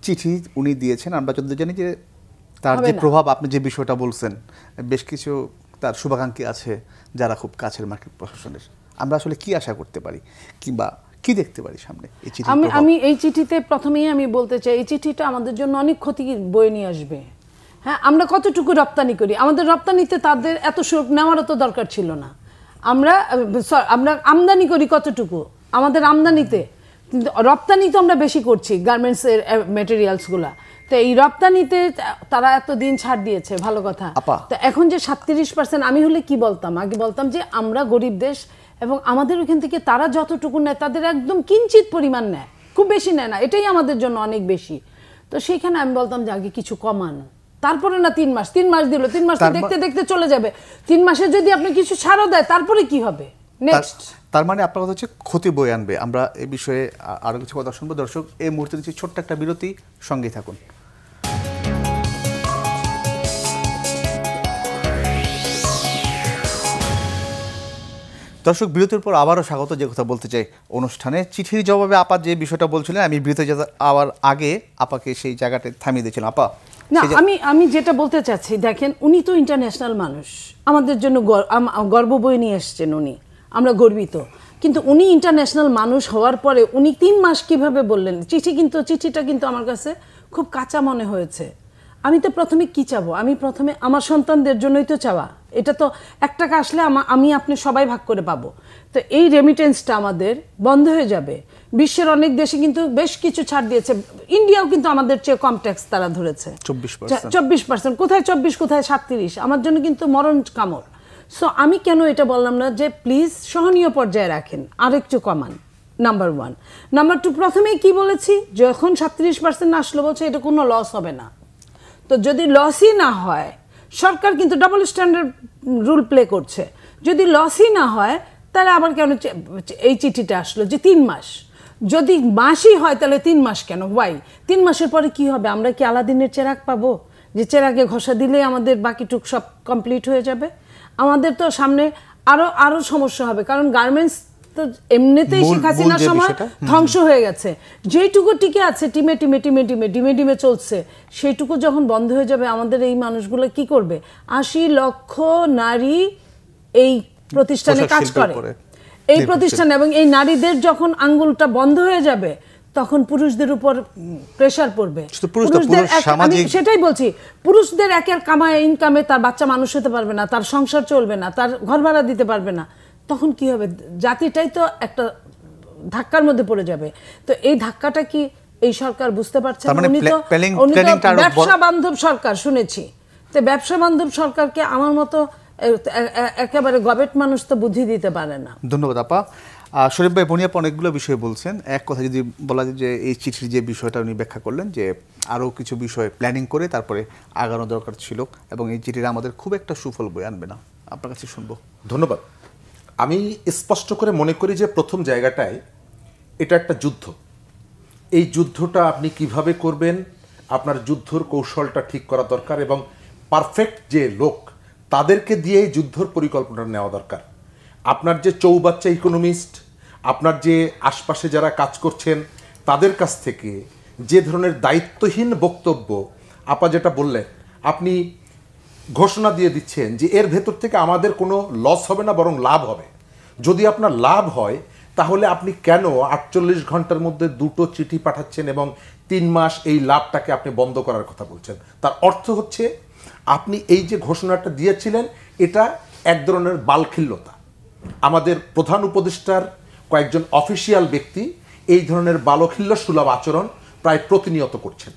চিঠি উনি দিয়েছেন, আমরা যতদূর জানি যে তার যে প্রভাব, আপনি যে বিষয়টা বলছেন, বেশ কিছু তার শুভাকাঙ্ক্ষী আছে যারা খুব কাছের মার্কিন প্রশাসনের। আমরা আসলে কি আশা করতে পারি কিংবা কি দেখতে পারি সামনে এই চিঠি? আমি এই চিঠিতে প্রথমেই আমি বলতে চাই, এই চিঠিটা আমাদের জন্য অনেক ক্ষতি বয়ে নিয়ে আসবে। হ্যাঁ, আমরা কতটুকু রপ্তানি করি? আমাদের রপ্তানিতে তাদের এত সুযোগ নেওয়ারও তো দরকার ছিল না। আমরা আমদানি করি কতটুকু? আমাদের আমদানিতে, কিন্তু রপ্তানি তো আমরা বেশি করছি গার্মেন্টসের মেটেরিয়ালসগুলা। তো এই রপ্তানিতে তারা এতদিন ছাড় দিয়েছে, ভালো কথা। তো এখন যে 37%, আমি হলে কি বলতাম? আগে বলতাম যে আমরা গরিব দেশ এবং আমাদের ওখান থেকে তারা যতটুকু নেয় তাদের একদম কিঞ্চিত পরিমাণ নেয়, খুব বেশি নেয় না, এটাই আমাদের জন্য অনেক বেশি। তো সেইখানে আমি বলতাম যে আগে কিছু কমানো, তারপরে না 3 মাস দিল, 3 মাস দেখতে দেখতে চলে যাবে। 3 মাসে যদি আপনি কিছু ছাড়ও দেয় তারপরে কি হবে নেক্সট? তার মানে আপনার কথা হচ্ছে ক্ষতি বয়ে আনবে। আমরা এই বিষয়ে আরো কিছু কথা শুনবো। দর্শক, এই মুহূর্তে দিচ্ছি ছোট্ট একটা বিরতি, সঙ্গেই থাকুন। দর্শক, বিরতির পর আবারও স্বাগত। যে কথা বলতে চাই অনুষ্ঠানে, চিঠির জবাবে আপা যে বিষয়টা বলছিলেন, আমি বিরতি যাওয়ার আগে আপাকে সেই জায়গাটা থামিয়ে দিয়েছিলাম। আপা, না, আমি যেটা বলতে চাচ্ছি, দেখেন উনি তো ইন্টারন্যাশনাল মানুষ, আমাদের জন্য গর্ব বয়ে নিয়ে এসছেন উনি, আমরা গর্বিত। কিন্তু উনি ইন্টারন্যাশনাল মানুষ হওয়ার পরে উনি 3 মাস কিভাবে বললেন? চিঠিটা কিন্তু আমার কাছে খুব কাঁচা মনে হয়েছে। আমি তো প্রথমে কি চাবো? আমি প্রথমে আমার সন্তানদের জন্যই তো চাওয়া। এটা তো 1 টাকা আসলে আমি আপনি সবাই ভাগ করে পাবো। তো এই রেমিটেন্সটা আমাদের বন্ধ হয়ে যাবে। বিশ্বের অনেক দেশে কিন্তু বেশ কিছু ছাড় দিয়েছে। ইন্ডিয়াও কিন্তু আমাদের চেয়ে কম ট্যাক্স তারা ধরেছে, 24%। কোথায় 24, কোথায় 37? আমার জন্য কিন্তু মরণ কামড়। সো আমি কেন এটা বললাম না যে প্লিজ সহনীয় পর্যায়ে রাখেন, আরেকটু কমান, নাম্বার 1। নাম্বার 2, প্রথমেই কি বলেছি, যখন 37% আসলো বলছে এটা কোনো লস হবে না। তো যদি লসই না হয়, সরকার কিন্তু ডাবল স্ট্যান্ডার্ড রুল প্লে করছে। যদি লসই না হয় তাহলে আবার কেন এই চিঠিটা আসলো যে 3 মাস? যদি মাসই হয় তাহলে 3 মাস কেন? ওয়াই? 3 মাসের পরে কি হবে? আমরা কি আলাদিনের চেরাগ পাবো যে চেরাগে ঘষা দিলেই আমাদের বাকিটুক সব কমপ্লিট হয়ে যাবে? আমাদের তো সামনে আরো সমস্যা হবে, কারণ গার্মেন্টস তো এমনিতেই শেখ হাসিনার সময় ধ্বংস হয়ে গেছে। যেইটুকু টিকে আছে ডিমে চলছে, সেইটুকু যখন বন্ধ হয়ে যাবে, আমাদের এই মানুষগুলো কি করবে? 80 লক্ষ নারী এই প্রতিষ্ঠানে কাজ করে, এই প্রতিষ্ঠানে, এবং এই নারীদের যখন আঙ্গুলটা বন্ধ হয়ে যাবে তখন পুরুষদের উপর প্রেসার পড়বে। আমি সেটাই বলছি, পুরুষদের একের ইনকামে তার বাচ্চা মানুষ হতে পারবে না, তার সংসার চলবে না, তার ঘর ভাড়া দিতে পারবে না। তখন কি হবে? জাতিটাই তো একটা ধাক্কার মধ্যে পড়ে যাবে। তো এই ধাক্কাটা কি এই সরকার বুঝতে পারছে না? উনি তো ব্যবসা বান্ধব সরকার শুনেছি। তো ব্যবসা বান্ধব সরকারকে আমার মতো একেবারে গবেট মানুষ তো বুদ্ধি দিতে পারে না। ধন্যবাদ আপা। শরীফ ভাই, বনিয়াপা অনেকগুলো বিষয় বলছেন। এক কথা যদি বলা যায় যে এই চিঠির যে বিষয়টা উনি ব্যাখ্যা করলেন যে আরও কিছু বিষয় প্ল্যানিং করে তারপরে আগানো দরকার ছিল, এবং এই চিঠিটা আমাদের খুব একটা সুফল বয়ে আনবে না। আপনার কাছে শুনবো। ধন্যবাদ। আমি স্পষ্ট করে মনে করি যে প্রথম জায়গাটায় এটা একটা যুদ্ধ। এই যুদ্ধটা আপনি কিভাবে করবেন, আপনার যুদ্ধর কৌশলটা ঠিক করা দরকার, এবং পারফেক্ট যে লোক তাদেরকে দিয়ে যুদ্ধর পরিকল্পনা নেওয়া দরকার। আপনার যে চৌবাচ্চা ইকোনমিস্ট, আপনার যে আশপাশে যারা কাজ করছেন তাদের কাছ থেকে যে ধরনের দায়িত্বহীন বক্তব্য, আপা যেটা বললেন, আপনি ঘোষণা দিয়ে দিচ্ছেন যে এর ভেতর থেকে আমাদের কোনো লস হবে না, বরং লাভ হবে। যদি আপনার লাভ হয় তাহলে আপনি কেন 48 ঘন্টার মধ্যে 2টো চিঠি পাঠাচ্ছেন এবং 3 মাস এই লাভটাকে আপনি বন্ধ করার কথা বলছেন? তার অর্থ হচ্ছে আপনি এই যে ঘোষণাটা দিয়েছিলেন এটা এক ধরনের বালখিল্যতা। আমাদের প্রধান উপদেষ্টার কয়েকজন অফিসিয়াল ব্যক্তি এই ধরনের বালখিল্য সুলভ আচরণ প্রায় প্রতিনিয়ত করছেন।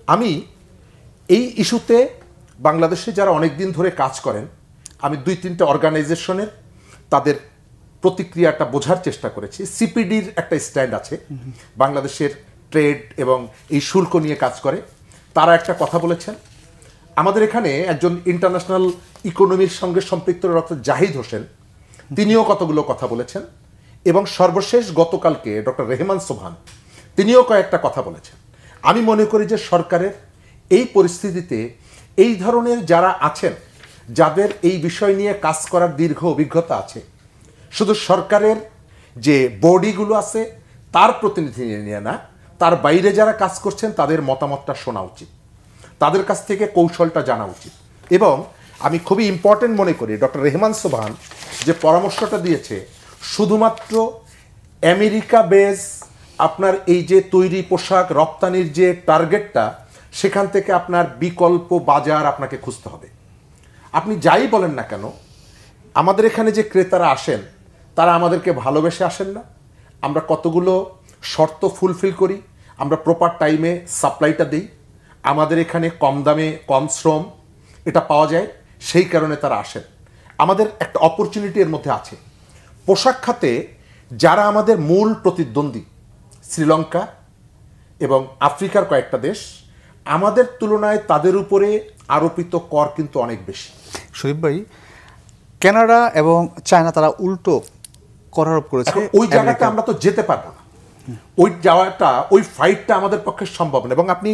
আমি এই ইস্যুতে বাংলাদেশে যারা অনেক দিন ধরে কাজ করেন, আমি 2-3টা অর্গানাইজেশনের তাদের প্রতিক্রিয়াটা বোঝার চেষ্টা করেছি। সিপিডির একটা স্ট্যান্ড আছে, বাংলাদেশের ট্রেড এবং এই শুল্ক নিয়ে কাজ করে। তারা একটা কথা বলেছেন। আমাদের এখানে একজন ইন্টারন্যাশনাল ইকোনমির সঙ্গে সম্পৃক্ত ডক্টর জাহিদ হোসেন, তিনিও কতগুলো কথা বলেছেন। এবং সর্বশেষ গতকালকে ডক্টর রেহমান সোবহান, তিনিও কয়েকটা কথা বলেছেন। আমি মনে করি যে সরকারের এই পরিস্থিতিতে এই ধরনের যারা আছেন, যাদের এই বিষয় নিয়ে কাজ করার দীর্ঘ অভিজ্ঞতা আছে, শুধু সরকারের যে বডিগুলো আছে তার প্রতিনিধি নিয়ে না, তার বাইরে যারা কাজ করছেন তাদের মতামতটা শোনা উচিত, তাদের কাছ থেকে কৌশলটা জানা উচিত। এবং আমি খুবই ইম্পর্টেন্ট মনে করি ডক্টর রেহমান সোবহান যে পরামর্শটা দিয়েছে, শুধুমাত্র আমেরিকা বেস আপনার এই যে তৈরি পোশাক রপ্তানির যে টার্গেটটা, সেখান থেকে আপনার বিকল্প বাজার আপনাকে খুঁজতে হবে। আপনি যাই বলেন না কেন, আমাদের এখানে যে ক্রেতারা আসেন তারা আমাদেরকে ভালোবেসে আসেন না। আমরা কতগুলো শর্ত ফুলফিল করি, আমরা প্রপার টাইমে সাপ্লাইটা দিই, আমাদের এখানে কম দামে কম শ্রম এটা পাওয়া যায়, সেই কারণে তারা আসেন। আমাদের একটা অপরচুনিটি এর মধ্যে আছে। পোশাক খাতে যারা আমাদের মূল প্রতিদ্বন্দ্বী, শ্রীলঙ্কা এবং আফ্রিকার কয়েকটা দেশ, আমাদের তুলনায় তাদের উপরে আরোপিত কর কিন্তু অনেক বেশি। শরীফ ভাই, কানাডা এবং চায়না তারা উল্টো কর আরোপ করেছে। ওই জায়গাটা আমরা তো যেতে পারবো না, ওই যাওয়াটা, ওই ফাইটটা আমাদের পক্ষে সম্ভব না। এবং আপনি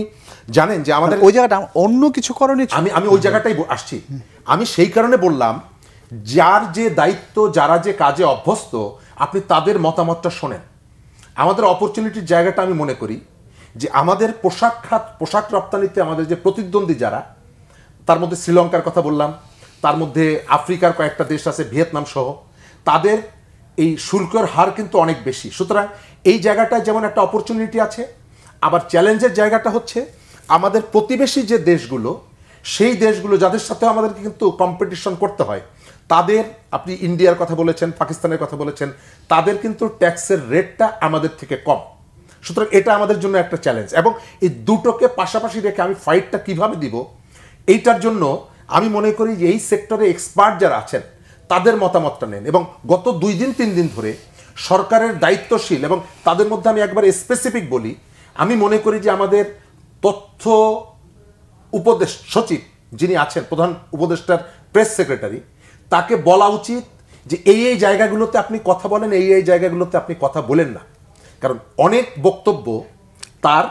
জানেন যে আমাদের ওই জায়গাটা অন্য কিছু করণীয়। আমি ওই জায়গাটাই আসছি। আমি সেই কারণে বললাম, যার যে দায়িত্ব, যারা যে কাজে অভ্যস্ত, আপনি তাদের মতামতটা শোনেন। আমাদের অপরচুনিটির জায়গাটা আমি মনে করি যে আমাদের পোশাক খাত, পোশাক রপ্তানিতে আমাদের যে প্রতিদ্বন্দ্বী যারা, তার মধ্যে শ্রীলঙ্কার কথা বললাম, তার মধ্যে আফ্রিকার কয়েকটা দেশ আছে, ভিয়েতনাম সহ, তাদের এই শুল্কের হার কিন্তু অনেক বেশি। সুতরাং এই জায়গাটায় যেমন একটা অপরচুনিটি আছে, আবার চ্যালেঞ্জের জায়গাটা হচ্ছে আমাদের প্রতিবেশী যে দেশগুলো, সেই দেশগুলো যাদের সাথে আমাদেরকে কিন্তু কম্পিটিশন করতে হয়, তাদের, আপনি ইন্ডিয়ার কথা বলেছেন, পাকিস্তানের কথা বলেছেন, তাদের কিন্তু ট্যাক্সের রেটটা আমাদের থেকে কম। সুতরাং এটা আমাদের জন্য একটা চ্যালেঞ্জ। এবং এই দুটোকে পাশাপাশি রেখে আমি ফাইটটা কিভাবে দিব, এইটার জন্য আমি মনে করি যে এই সেক্টরে এক্সপার্ট যারা আছেন তাদের মতামতটা নেন। এবং গত 2 দিন 3 দিন ধরে সরকারের দায়িত্বশীল, এবং তাদের মধ্যে আমি একবার স্পেসিফিক বলি, আমি মনে করি যে আমাদের তথ্য উপদেশ সচিব যিনি আছেন, প্রধান উপদেষ্টার প্রেস সেক্রেটারি, তাকে বলা উচিত যে এই জায়গাগুলোতে আপনি কথা বলেন, এই জায়গাগুলোতে আপনি কথা বলেন না। কারণ অনেক বক্তব্য তার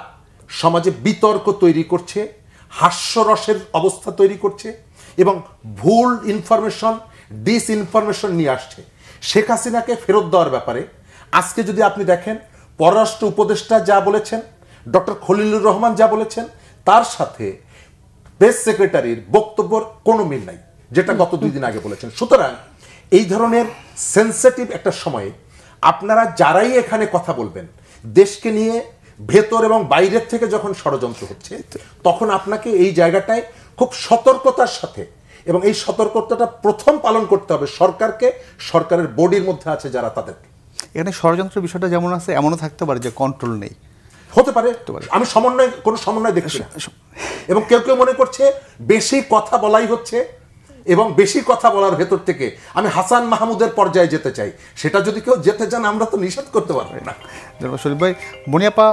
সমাজে বিতর্ক তৈরি করছে, হাস্যরসের অবস্থা তৈরি করছে, এবং ভুল ইনফরমেশন, ডিসইনফরমেশন নিয়ে আসছে। শেখ হাসিনাকে ফেরত দেওয়ার ব্যাপারে আজকে যদি আপনি দেখেন, পররাষ্ট্র উপদেষ্টা যা বলেছেন, ডক্টর খলিলুর রহমান যা বলেছেন, তার সাথে প্রেস সেক্রেটারির বক্তব্যের কোনো মিল নাই, যেটা গত 2 দিন আগে বলেছেন। সুতরাং এই ধরনের সেন্সিটিভ একটা সময়ে আপনারা যারাই এখানে কথা বলবেন, দেশকে নিয়ে ভেতর এবং বাইরের থেকে যখন ষড়যন্ত্র হচ্ছে, তখন আপনাকে এই জায়গাটায় খুব সতর্কতার সাথে, এবং এই সতর্কতাটা প্রথম পালন করতে হবে সরকারকে, সরকারের বডির মধ্যে আছে যারা, তাদেরকে। এখানে ষড়যন্ত্রের বিষয়টা যেমন আছে, এমনও থাকতে পারে যে কন্ট্রোল নেই, হতে পারে। আমি কোনো সমন্বয় দেখছি না। এবং কেউ কেউ মনে করছে বেশি কথা বলাই হচ্ছে, এবং বেশি কথা বলার ভেতর থেকে আমি হাসান মাহমুদের পর্যায়ে যেতে চাই। সেটা যদি কেউ যেতে চান, আমরা তো নিষেধ করতে পারবো না। শরীফ ভাই, মনিয়াপা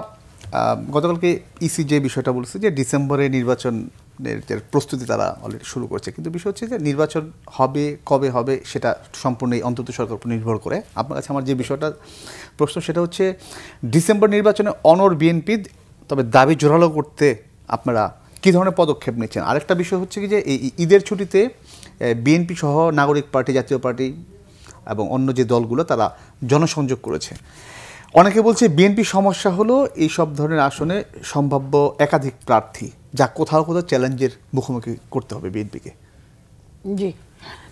গতকালকে ইসি যে বিষয়টা বলছে যে ডিসেম্বরে নির্বাচনের যে প্রস্তুতি তারা অলরেডি শুরু করছে, কিন্তু বিষয় হচ্ছে যে নির্বাচন হবে, কবে হবে সেটা সম্পূর্ণ অন্তত সরকার উপর নির্ভর করে। আপনার কাছে আমার যে বিষয়টা প্রশ্ন, সেটা হচ্ছে ডিসেম্বর নির্বাচনে অনড় বিএনপি, তবে দাবি জোরালো করতে আপনারা কী ধরনের পদক্ষেপ নিচ্ছেন? আরেকটা বিষয় হচ্ছে কি যে এই ঈদের ছুটিতে বিএনপি সহ নাগরিক পার্টি, জাতীয় পার্টি এবং অন্য যে দলগুলো তারা জনসংযোগ করেছে। অনেকে বলছে বিএনপি সমস্যা হলো এই সব ধরনের আসনে সম্ভাব্য একাধিক প্রার্থী, যা কোথাও কোথাও চ্যালেঞ্জের মুখোমুখি করতে হবে বিএনপিকে। জি,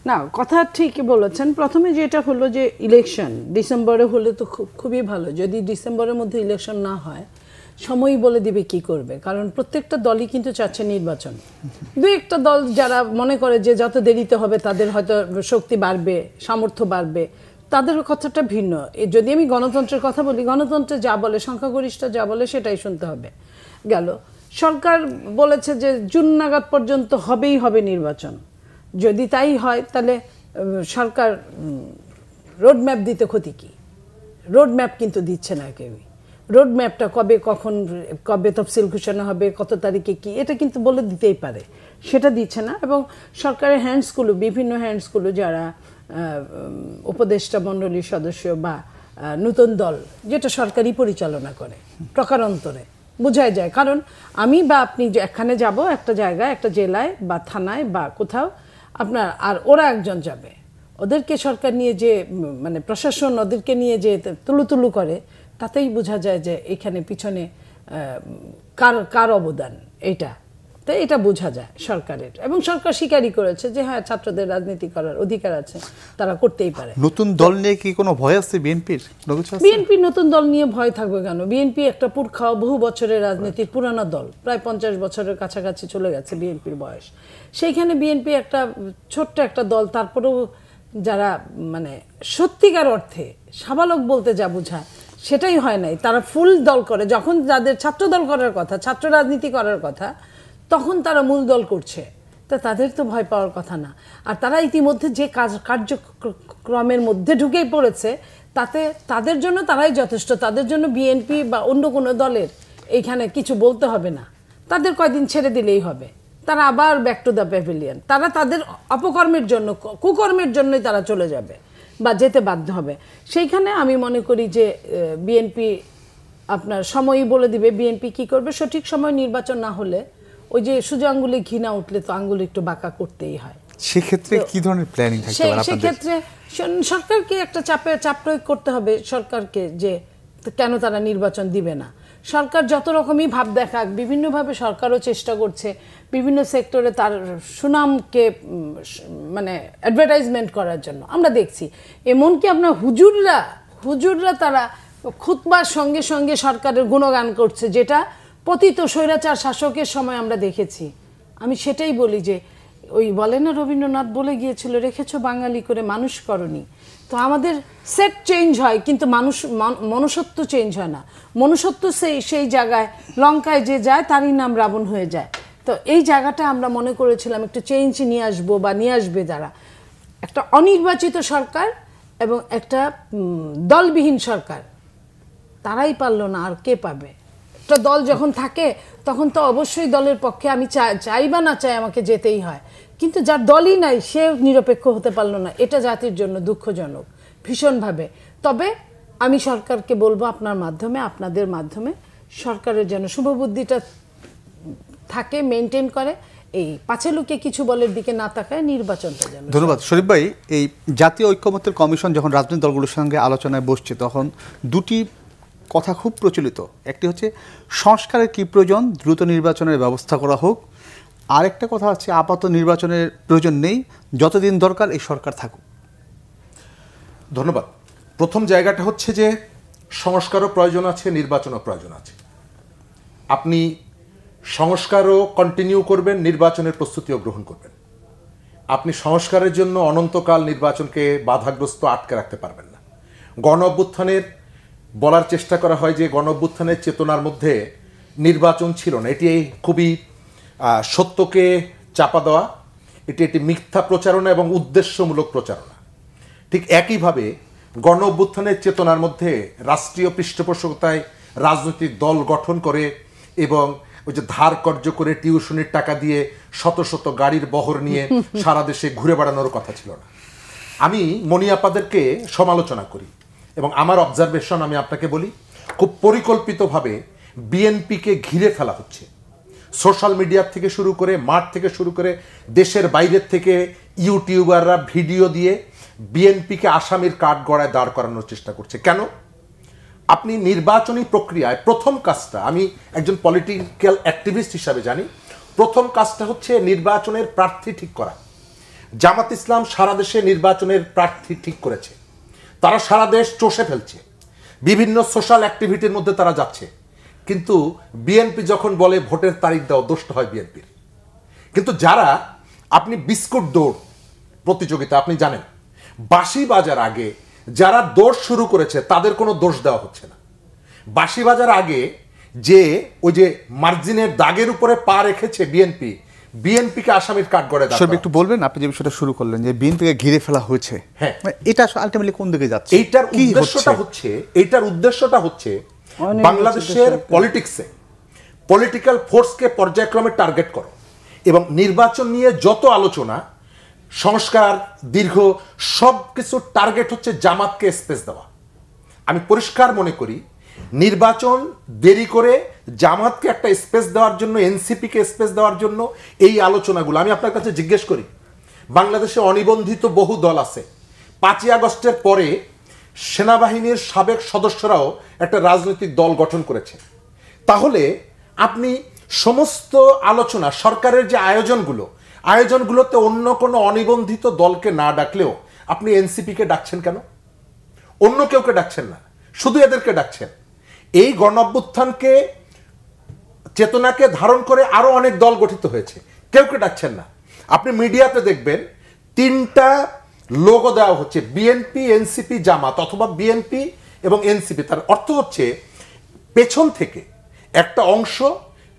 না, কথা ঠিকই বলেছেন। প্রথমে যেটা হলো যে ইলেকশন ডিসেম্বরে হলে তো খুবই ভালো। যদি ডিসেম্বরের মধ্যে ইলেকশন না হয়, সময়ই বলে দিবে কি করবে। কারণ প্রত্যেকটা দলই কিন্তু চাচ্ছে নির্বাচন। 2-1টা দল যারা মনে করে যে যত দেরিতে হবে তাদের হয়তো শক্তি বাড়বে, সামর্থ্য বাড়বে, তাদের কথাটা ভিন্ন। যদি আমি গণতন্ত্রের কথা বলি, গণতন্ত্রে যা বলে, সংখ্যাগরিষ্ঠ যা বলে সেটাই শুনতে হবে। গেল, সরকার বলেছে যে জুন নাগাদ পর্যন্ত হবেই হবে নির্বাচন। যদি তাই হয়, তাহলে সরকার রোডম্যাপ দিতে ক্ষতি কি? রোডম্যাপ কিন্তু দিচ্ছে না কেউই। রোডম্যাপটা কবে, কখন, কবে তফসিল ঘোষণা হবে, কত তারিখে কি, এটা কিন্তু বলে দিতেই পারে, সেটা দিচ্ছে না। এবং সরকারের হ্যান্ডসগুলো, বিভিন্ন হ্যান্ডসগুলো যারা উপদেষ্টা মণ্ডলীর সদস্য বা নতুন দল, যেটা সরকারি পরিচালনা করে, প্রকারান্তরে বোঝাই যায়। কারণ আমি বা আপনি যে এখানে যাব, একটা জায়গায়, একটা জেলায় বা থানায় বা কোথাও আপনার, আর ওরা একজন যাবে, ওদেরকে সরকার নিয়ে যে মানে প্রশাসন ওদেরকে নিয়ে যে তুলু করে, তাতেই বোঝা যায় যে এখানে পিছনে কার অবদান, এইটা তো এটা বোঝা যায় সরকারের, এবং সরকার স্বীকারই করেছে যে হ্যাঁ ছাত্রদের রাজনীতি করার অধিকার আছে, তারা করতেই পারে। নতুন দল নিয়ে কি কোনো ভয় আছে বিএনপির? বিএনপি নতুন দল নিয়ে ভয় থাকবে কেন? বিএনপি একটা পুরখাওয়া বহু বছরের রাজনীতির পুরানো দল, প্রায় 50 বছরের কাছাকাছি চলে গেছে বিএনপির বয়স। সেইখানে বিএনপি একটা ছোট্ট একটা দল, তারপরেও যারা মানে সত্যিকার অর্থে সাবালক বলতে যা বোঝায় সেটাই হয় নাই, তারা ফুল দল করে। যখন যাদের ছাত্র দল করার কথা, ছাত্র রাজনীতি করার কথা, তখন তারা মূল দল করছে, তা তাদের তো ভয় পাওয়ার কথা না। আর তারা ইতিমধ্যে যে কার্যক্রমের মধ্যে ঢুকেই পড়েছে, তাতে তাদের জন্য তারাই যথেষ্ট। তাদের জন্য বিএনপি বা অন্য কোনো দলের এইখানে কিছু বলতে হবে না, তাদের কয়দিন ছেড়ে দিলেই হবে, তারা আবার ব্যাক টু দ্য প্যাভিলিয়ন। তারা তাদের অপকর্মের জন্য, কুকর্মের জন্যই তারা চলে যাবে বা যেতে বাধ্য হবে। সেইখানে আমি মনে করি যে বিএনপি আপনার সময়ই বলে দিবে বিএনপি কি করবে। সঠিক সময় নির্বাচন না হলে ওই যে সোজা আঙ্গুলে ঘি না উঠলে তো আঙ্গুল একটু বাঁকা করতেই হয়। সেক্ষেত্রে কি ধরনের প্ল্যানিং থাকতে পারে আপনাদের? সেক্ষেত্রে সরকারকে একটা চাপ প্রয়োগ করতে হবে সরকারকে, যে কেন তারা নির্বাচন দিবে না। সরকার যত রকমই ভাব দেখাক, বিভিন্নভাবে সরকারও চেষ্টা করছে বিভিন্ন সেক্টরে তার সুনামকে মানে অ্যাডভার্টাইজমেন্ট করার জন্য। আমরা দেখছি এমনকি আপনার হুজুররা তারা খুতবার সঙ্গে সঙ্গে সরকারের গুণগান করছে, যেটা পতিত স্বৈরাচার শাসকের সময় আমরা দেখেছি। আমি সেটাই বলি যে ওই বলে না রবীন্দ্রনাথ বলে গিয়েছিল, রেখেছো বাঙালি করে মানুষ করনি। তো আমাদের সেট চেঞ্জ হয় কিন্তু মনুষ্যত্ব চেঞ্জ হয় না। মনুষ্যত্ব সেই জায়গায় লঙ্কায় যে যায় তারই নাম রাবণ হয়ে যায়। তো এই জায়গাটা আমরা মনে করেছিলাম একটু চেঞ্জ নিয়ে আসবো বা নিয়ে আসবে যারা, একটা অনির্বাচিত সরকার এবং একটা দলবিহীন সরকার, তারাই পারলো না, আর কে পাবে? একটা দল যখন থাকে তখন তো অবশ্যই দলের পক্ষে আমি চাই বা না চাই আমাকে যেতেই হয়, কিন্তু যার দলই নাই সে নিরপেক্ষ হতে পারলো না, এটা জাতির জন্য দুঃখজনক ভীষণভাবে। তবে আমি সরকারকে বলবো আপনার মাধ্যমে, আপনাদের মাধ্যমে সরকারের যেন শুভবুদ্ধিটা থাকে, মেনটেন করে, এই পাছে লোকে কিছু বলের দিকে না তাকায়, নির্বাচনটা যেন। ধন্যবাদ শরীফ ভাই। এই জাতীয় ঐক্যমত্যের কমিশন যখন রাজনৈতিক দলগুলোর সঙ্গে আলোচনায় বসছে, তখন দুটি কথা খুব প্রচলিত। একটি হচ্ছে সংস্কারের কি প্রয়োজন, দ্রুত নির্বাচনের ব্যবস্থা করা হোক। আরেকটা কথা হচ্ছে আপাতত নির্বাচনের প্রয়োজন নেই, যতদিন দরকার এই সরকার থাকুক। ধন্যবাদ। প্রথম জায়গাটা হচ্ছে যে সংস্কারও প্রয়োজন আছে, নির্বাচনও প্রয়োজন আছে। আপনি সংস্কারও কন্টিনিউ করবেন, নির্বাচনের প্রস্তুতিও গ্রহণ করবেন। আপনি সংস্কারের জন্য অনন্তকাল নির্বাচনকে বাধাগ্রস্ত আটকে রাখতে পারবেন না। গণ অভ্যুত্থানের বলার চেষ্টা করা হয় যে গণ অভ্যুত্থানের চেতনার মধ্যে নির্বাচন ছিল না, এটি খুবই সত্যকে চাপা দেওয়া, এটি একটি মিথ্যা প্রচারণা এবং উদ্দেশ্যমূলক প্রচারণা। ঠিক একইভাবে গণ অভ্যুত্থানের চেতনার মধ্যে রাষ্ট্রীয় পৃষ্ঠপোষকতায় রাজনৈতিক দল গঠন করে এবং ওই যে ধার কর্য করে টিউশনির টাকা দিয়ে শত শত গাড়ির বহর নিয়ে সারা দেশে ঘুরে বেড়ানোর কথা ছিল না। আমি মনি আপাদেরকে সমালোচনা করি এবং আমার অবজারভেশন আমি আপনাকে বলি, খুব পরিকল্পিতভাবে বিএনপিকে ঘিরে ফেলা হচ্ছে। সোশ্যাল মিডিয়া থেকে শুরু করে, মাঠ থেকে শুরু করে, দেশের বাইরের থেকে ইউটিউবাররা ভিডিও দিয়ে বিএনপিকে আসামির কাঠ গড়ায় দাঁড় করানোর চেষ্টা করছে। কেন? আপনি নির্বাচনী প্রক্রিয়ায় প্রথম কাজটা, আমি একজন পলিটিক্যাল অ্যাক্টিভিস্ট হিসাবে জানি, প্রথম কাজটা হচ্ছে নির্বাচনের প্রার্থী ঠিক করা। জামাত ইসলাম সারা দেশে নির্বাচনের প্রার্থী ঠিক করেছে, তারা সারা দেশ চষে ফেলছে, বিভিন্ন সোশ্যাল অ্যাক্টিভিটির মধ্যে তারা যাচ্ছে। কিন্তু বিএনপি যখন বলে ভোটের তারিখ দাও, দোষটা হয় বিএনপির। কিন্তু যারা আপনি বিস্কুট দৌড় প্রতিযোগিতা, আপনি জানেন বাঁশি বাজার আগে যারা দৌড় শুরু করেছে তাদের কোনো দোষ দেওয়া হচ্ছে না। বাঁশি বাজার আগে যে ওই যে মার্জিনের দাগের উপরে পা রেখেছে বিএনপিকে আসামির কাঠগড়ায় দাঁড় করা। একটু বলবেন আপনি যে বিষয়টা শুরু করলেন যে বিএনপিকে ঘিরে ফেলা হয়েছে, হ্যাঁ, এটা আলটিমেটলি কোন দিকে যাচ্ছে? এইটার উদ্দেশ্যটা হচ্ছে বাংলাদেশের পলিটিক্সে পলিটিক্যাল ফোর্সকে পর্যায়ক্রমে টার্গেট করো এবং নির্বাচন নিয়ে যত আলোচনা, সংস্কার, দীর্ঘ সব কিছু টার্গেট হচ্ছে জামাতকে স্পেস দেওয়া। আমি পরিষ্কার মনে করি নির্বাচন দেরি করে জামাতকে একটা স্পেস দেওয়ার জন্য, এনসিপিকে স্পেস দেওয়ার জন্য এই আলোচনাগুলো। আমি আপনার কাছে জিজ্ঞেস করি, বাংলাদেশে অনিবন্ধিত বহু দল আছে। 5ই আগস্টের পরে সেনাবাহিনীর সাবেক সদস্যরাও একটা রাজনৈতিক দল গঠন করেছে। তাহলে আপনি সমস্ত আলোচনা সরকারের যে আয়োজনগুলোতে অন্য কোনো অনিবন্ধিত দলকে না ডাকলেও আপনি এনসিপিকে ডাকছেন কেন? অন্য কেউকে ডাকছেন না, শুধু এদেরকে ডাকছেন। এই গণঅভ্যুত্থানকে চেতনাকে ধারণ করে আরো অনেক দল গঠিত হয়েছে, কেউকে ডাকছেন না। আপনি মিডিয়াতে দেখবেন 3টা লোগো দেওয়া হচ্ছে, বিএনপি, এনসিপি, জামাত, অথবা বিএনপি এবং এনসিপি। তার অর্থ হচ্ছে পেছন থেকে একটা অংশ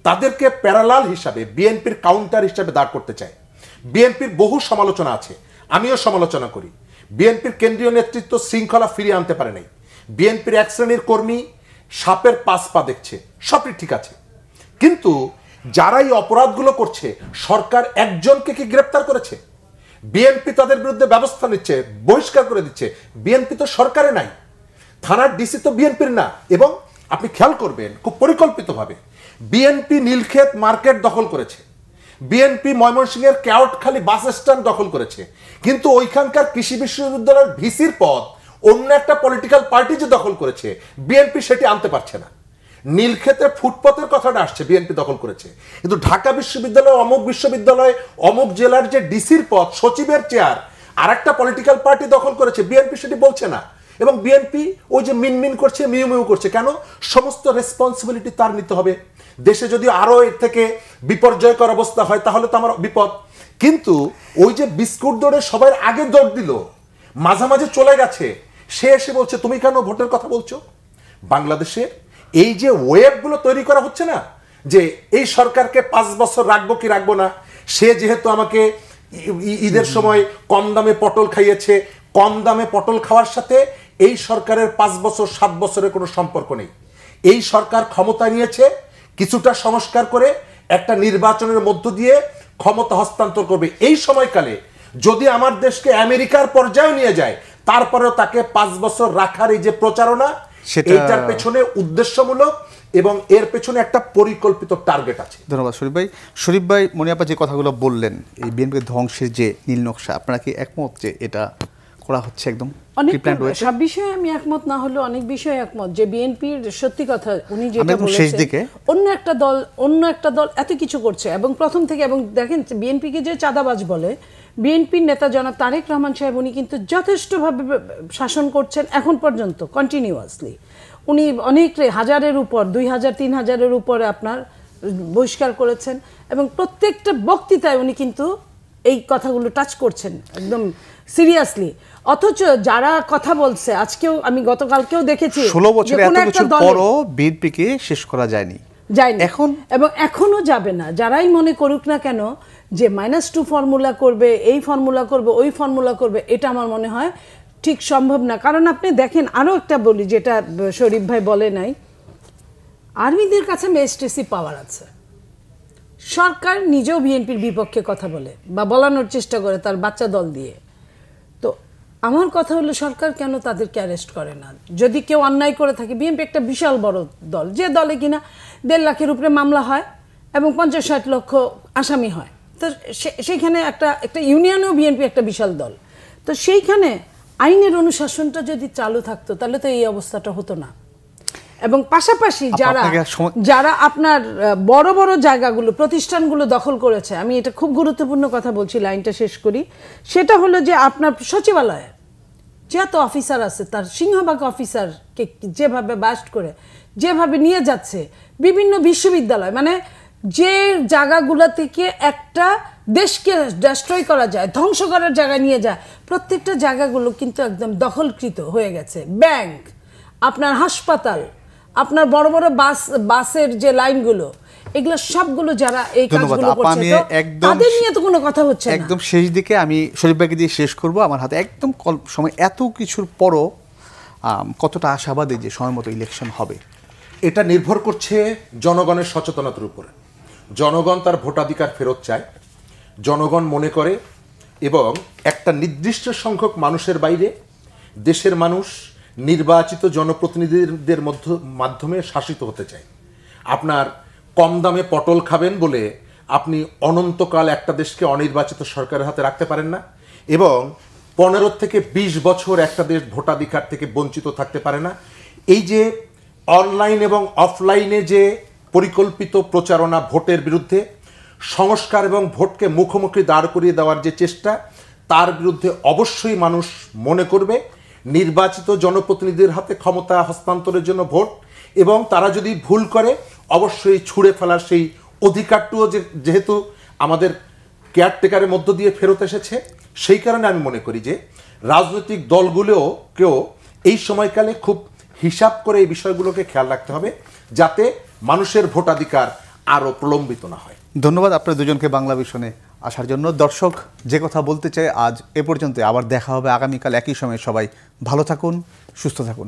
তাদেরকে প্যারালাল হিসাবে বিএনপির কাউন্টার হিসাবে দাঁড় করতে চায়। বিএনপির বহু সমালোচনা আছে, আমিও সমালোচনা করি। বিএনপির কেন্দ্রীয় নেতৃত্ব শৃঙ্খলা ফিরিয়ে আনতে পারে নাই। বিএনপির এক শ্রেণীর কর্মী সাপের 5 পা দেখছে, সবই ঠিক আছে, কিন্তু যারা এই অপরাধগুলো করছে সরকার একজনকে কি গ্রেপ্তার করেছে? বিএনপি তাদের বিরুদ্ধে ব্যবস্থা নিচ্ছে, বহিষ্কার করে দিচ্ছে। বিএনপি তো সরকারে নাই, থানার ডিসি তো বিএনপির না। এবং আপনি খেয়াল করবেন খুব পরিকল্পিতভাবে বিএনপি নীলক্ষেত মার্কেট দখল করেছে, বিএনপি ময়মনসিংহের কেওটখালী বাস স্ট্যান্ড দখল করেছে, কিন্তু ওইখানকার কৃষি বিশ্ববিদ্যালয়ের ভিসির পদ অন্য একটা পলিটিক্যাল পার্টি যে দখল করেছে, বিএনপি সেটি আনতে পারছে না। নীলক্ষেতের ফুটপথের কথাটা আসছে, বিএনপি দখল করেছে, কিন্তু ঢাকা বিশ্ববিদ্যালয়, অমুক বিশ্ববিদ্যালয়, অমুক জেলার যে ডিসির পদ, সচিবের চেয়ার আর একটা পলিটিক্যাল পার্টি দখল করেছে, বিএনপি সেটি বলছে না। এবং বিএনপি ওই যে মিনমিন করছে, মিউ মিউ করছে কেন? সমস্ত রেসপন্সিবিলিটি তার নিতে হবে। দেশে যদি আরো এর থেকে বিপর্যয়কর অবস্থা হয় তাহলে তো আমার বিপদ। কিন্তু ওই যে বিস্কুট দৌড়ে সবাই আগে দৌড় দিল, মাঝামাঝি চলে গেছে, সে এসে বলছে তুমি কেন ভোটের কথা বলছো? বাংলাদেশে এই যে ওয়েবগুলো তৈরি করা হচ্ছে না, যে এই সরকারকে 5 বছর রাখবো কি রাখবো না, সে যেহেতু আমাকে ঈদের সময় কম দামে পটল খাইয়েছে, কম দামে পটল খাওয়ার সাথে এই সরকারের 5 বছর 7 বছরের কোনো সম্পর্ক নেই। এই সরকার ক্ষমতা নিয়েছে, কিছুটা সংস্কার করে একটা নির্বাচনের মধ্য দিয়ে ক্ষমতা হস্তান্তর করবে। এই সময়কালে যদি আমার দেশকে আমেরিকার পর্যায়ে নিয়ে যায়, তারপরেও তাকে 5 বছর রাখার এই যে প্রচারণা, এটার পেছনে উদ্দেশ্যমূলক এবং এর পেছনে একটা পরিকল্পিত টার্গেট আছে। ধন্যবাদ শরীফ ভাই। মনিয়াপা যে কথাগুলো বললেন, এই বিএনপি ধ্বংসের যে নীল নকশা, আপনারা কি একমত যে এটা করা হচ্ছে একদম? সব বিষয়ে আমি একমত না হলেও অনেক বিষয়ে একমত যে বিএনপির সত্যি কথা উনি যেটা বলেছেন, অন্য একটা দল এত কিছু করছে এবং প্রথম থেকে, এবং দেখেন বিএনপিকে যে চাঁদাবাজ বলে, বিএনপির নেতা জনাব তারেক রহমান সাহেব উনি কিন্তু যথেষ্টভাবে শাসন করছেন এখন পর্যন্ত, কন্টিনিউয়াসলি। উনি অনেক হাজারের উপর, 2000-3000-এর উপরে আপনার বহিষ্কার করেছেন এবং প্রত্যেকটা বক্তৃতায় উনি কিন্তু এই কথাগুলো টাচ করছেন একদম সিরিয়াসলি। অথচ যারা কথা বলছে, আজকেও আমি গতকালকেও দেখেছি 16 বছরে এত কিছু পরও বিএনপিকে শেষ করা যায়নি এখন, এবং এখনো যাবে না। যারাই মনে করুক না কেন যে -2 ফর্মুলা করবে, এই ফর্মুলা করবে, ওই ফর্মুলা করবে, এটা আমার মনে হয় ঠিক সম্ভব না। কারণ আপনি দেখেন, আরো একটা বলি যেটা শরীফ ভাই বলে নাই, আর্মিদের কাছে ম্যাজিস্ট্রেসি পাওয়ার আছে। সরকার নিজেও বিএনপির বিপক্ষে কথা বলে বা বলানোর চেষ্টা করে তার বাচ্চা দল দিয়ে। তো আমার কথা হলো, সরকার কেন তাদেরকে অ্যারেস্ট করে না? যদি কেউ অন্যায় করে থাকে, বিএনপি একটা বিশাল বড় দল, যে দলে কিনা 1.5 লাখের উপরে মামলা হয় এবং 50-60 লক্ষ আসামি হয়, তো সেইখানে একটা ইউনিয়নেও বিএনপি একটা বিশাল দল। তো সেইখানে আইনের অনুশাসনটা যদি চালু থাকতো তাহলে তো এই অবস্থাটা হতো না। এবং পাশাপাশি যারা আপনার বড় বড় জায়গাগুলো, প্রতিষ্ঠানগুলো দখল করেছে, আমি এটা খুব গুরুত্বপূর্ণ কথা বলছি, লাইনটা শেষ করি। সেটা হলো যে আপনার সচিবালয়ে যত অফিসার আছে, তার সিংহভাগ অফিসারকে যেভাবে বাস্ট করে যেভাবে নিয়ে যাচ্ছে, বিভিন্ন বিশ্ববিদ্যালয়, মানে যে জায়গাগুলো থেকে একটা দেশকে ডেস্ট্রয় করা যায়, ধ্বংস করার জায়গায় নিয়ে যায়, প্রত্যেকটা জায়গাগুলো কিন্তু একদম দখলকৃত হয়ে গেছে। ব্যাংক, আপনার হাসপাতাল, আপনার বড় বড় বাসের যে লাইনগুলো, এগুলো সবগুলো যারা এই কাজগুলো করছে, তাদের নিয়ে তো কোনো কথা হচ্ছে না। একদম শেষ দিকে আমি শরীফ ভাইকে দিয়ে শেষ করব। আমার হাতে একদম সময়, এত কিছুর পরও কতটা আশাবাদী যে সময় মতো ইলেকশন হবে? এটা নির্ভর করছে জনগণের সচেতনতার উপরে। জনগণ তার ভোটাধিকার ফেরত চায়, জনগণ মনে করে, এবং একটা নির্দিষ্ট সংখ্যক মানুষের বাইরে দেশের মানুষ নির্বাচিত জনপ্রতিনিধিদের মাধ্যমে শাসিত হতে চায়। আপনার কম দামে পটল খাবেন বলে আপনি অনন্তকাল একটা দেশকে অনির্বাচিত সরকারের হাতে রাখতে পারেন না, এবং 15 থেকে 20 বছর একটা দেশ ভোটাধিকার থেকে বঞ্চিত থাকতে পারে না। এই যে অনলাইন এবং অফলাইনে যে পরিকল্পিত প্রচারণা ভোটের বিরুদ্ধে, সংস্কার এবং ভোটকে মুখোমুখি দাঁড় করিয়ে দেওয়ার যে চেষ্টা, তার বিরুদ্ধে অবশ্যই মানুষ মনে করবে নির্বাচিত জনপ্রতিনিধির হাতে ক্ষমতা হস্তান্তরের জন্য ভোট, এবং তারা যদি ভুল করে অবশ্যই ছুঁড়ে ফেলার সেই অধিকারটিও যেহেতু আমাদের কেয়ারটেকারের মধ্য দিয়ে ফেরত এসেছে, সেই কারণে আমি মনে করি যে রাজনৈতিক দলগুলোকেও এই সময়কালে খুব হিসাব করে এই বিষয়গুলোকে খেয়াল রাখতে হবে, যাতে মানুষের ভোটাধিকার আরও প্রলম্বিত না হয়। ধন্যবাদ আপনার দুজনকে বাংলা ভিশনে আসার জন্য। দর্শক, যে কথা বলতে চাই আজ এ পর্যন্ত, আবার দেখা হবে আগামীকাল একই সময়ে। সবাই ভালো থাকুন, সুস্থ থাকুন।